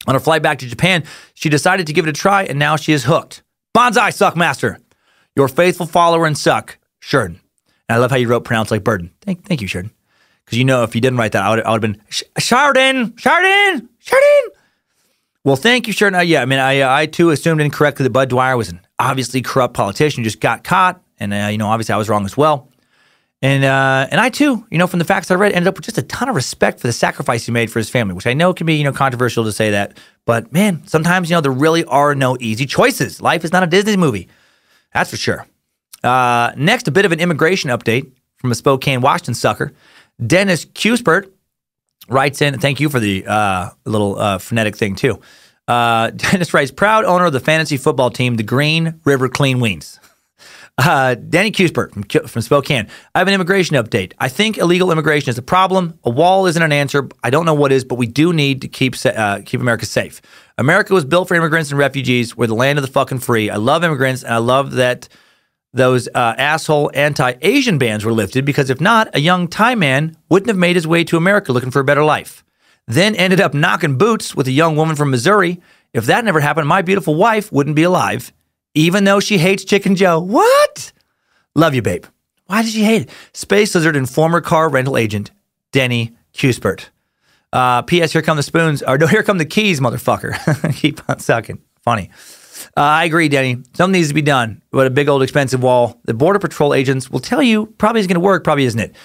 On her flight back to Japan, she decided to give it a try, and now she is hooked. Bonsai Suck Master, your faithful follower and suck, Sheridan. And I love how you wrote pronounced like Burden. Thank you, Sheridan. Because you know, if you didn't write that, I would have been Sheridan. Well, thank you, Sheridan. Yeah, I mean, I too assumed incorrectly that Bud Dwyer was an obviously corrupt politician who just got caught, and obviously I was wrong as well. And I too, from the facts I read, ended up with just a ton of respect for the sacrifice he made for his family, which I know can be, controversial to say that. But man, sometimes, there really are no easy choices. Life is not a Disney movie. That's for sure. Next, a bit of an immigration update from a Spokane, Washington sucker. Dennis Cuspert writes in, thank you for the little phonetic thing too. Dennis writes, proud owner of the fantasy football team, the Green River Clean Wings. Danny Cuspert from Spokane. I have an immigration update. I think illegal immigration is a problem. A wall isn't an answer. I don't know what is, but we do need to keep America safe. America was built for immigrants and refugees. We're the land of the fucking free. I love immigrants, and I love that those asshole anti-Asian bans were lifted, because if not, a young Thai man wouldn't have made his way to America looking for a better life. Then ended up knocking boots with a young woman from Missouri. If that never happened, my beautiful wife wouldn't be alive. Even though she hates Chicken Joe. What? Love you, babe. Why did she hate it? Space Lizard and former car rental agent, Denny Cuspert. P.S. Here come the spoons. Or no, here come the keys, motherfucker. Keep on sucking. Funny. I agree, Denny. Something needs to be done. But a big old expensive wall. The Border Patrol agents will tell you probably isn't going to work. Probably isn't it.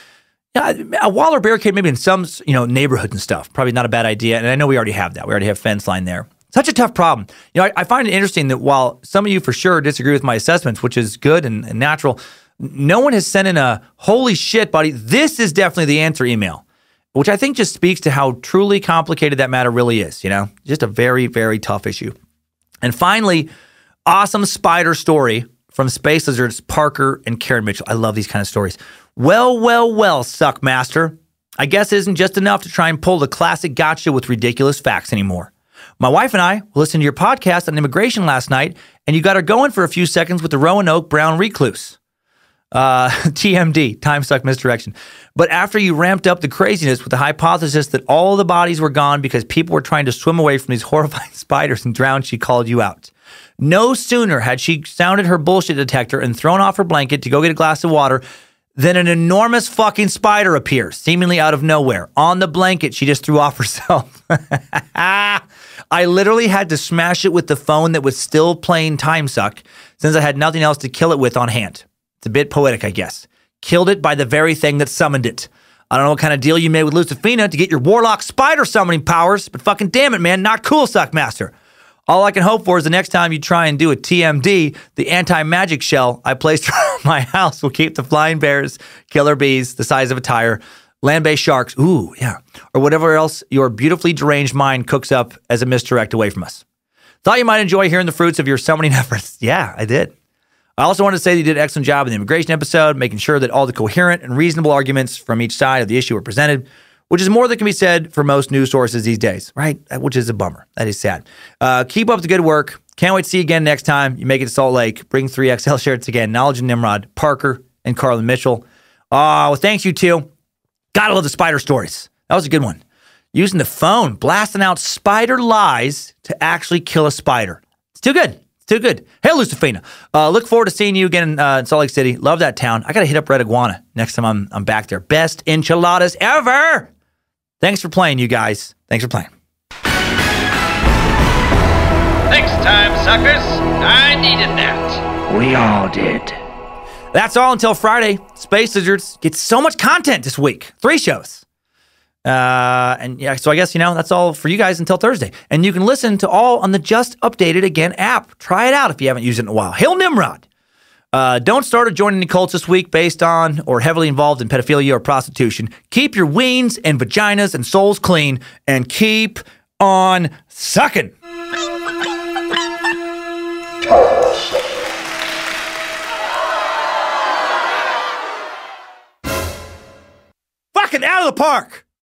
A wall or barricade maybe in some neighborhoods and stuff. Probably not a bad idea. And I know we already have that. We already have fence line there. Such a tough problem. I find it interesting that while some of you for sure disagree with my assessments, which is good and natural, no one has sent in a holy shit, buddy, this is definitely the answer email, which I think just speaks to how truly complicated that matter really is, Just a very, very tough issue. And finally, awesome spider story from Space Lizards, Parker and Karen Mitchell. I love these kind of stories. Well, Suck Master. I guess it isn't just enough to try and pull the classic gotcha with ridiculous facts anymore. My wife and I listened to your podcast on immigration last night, and you got her going for a few seconds with the Roanoke Brown Recluse. TMD, Timesuck Misdirection. But after you ramped up the craziness with the hypothesis that all the bodies were gone because people were trying to swim away from these horrifying spiders and drown, she called you out. No sooner had she sounded her bullshit detector and thrown off her blanket to go get a glass of water than an enormous fucking spider appears, seemingly out of nowhere. On the blanket she just threw off herself. I literally had to smash it with the phone that was still playing Timesuck, since I had nothing else to kill it with on hand. It's a bit poetic, I guess. Killed it by the very thing that summoned it. I don't know what kind of deal you made with Lucifina to get your warlock spider summoning powers, but fucking damn it, man, not cool, Suck Master. All I can hope for is the next time you try and do a TMD, the anti-magic shell I placed around my house will keep the flying bears, killer bees, the size of a tire, land-based sharks, ooh, yeah, or whatever else your beautifully deranged mind cooks up as a misdirect away from us. Thought you might enjoy hearing the fruits of your summoning efforts. Yeah, I did. I also wanted to say that you did an excellent job in the immigration episode, making sure that all the coherent and reasonable arguments from each side of the issue were presented, which is more than can be said for most news sources these days, right? Which is a bummer. That is sad. Keep up the good work. Can't wait to see you again next time you make it to Salt Lake. Bring 3XL shirts again. Knowledge and Nimrod, Parker, and Carlin Mitchell. Oh, well, thanks you two. Gotta love the spider stories. That was a good one. Using the phone, blasting out spider lies to actually kill a spider. It's too good. It's too good. Hey, Lucifina. Look forward to seeing you again in Salt Lake City. Love that town. I gotta hit up Red Iguana next time I'm back there. Best enchiladas ever. Thanks for playing, you guys. Thanks for playing. Next time, suckers. I needed that. We all did. That's all until Friday. Space Lizards get so much content this week. 3 shows. And yeah, so I guess, that's all for you guys until Thursday. And you can listen to all on the Just Updated Again app. Try it out if you haven't used it in a while. Hail Nimrod. Don't start or join any cults this week based on or heavily involved in pedophilia or prostitution. Keep your weens and vaginas and souls clean and keep on sucking. Fucking out of the park.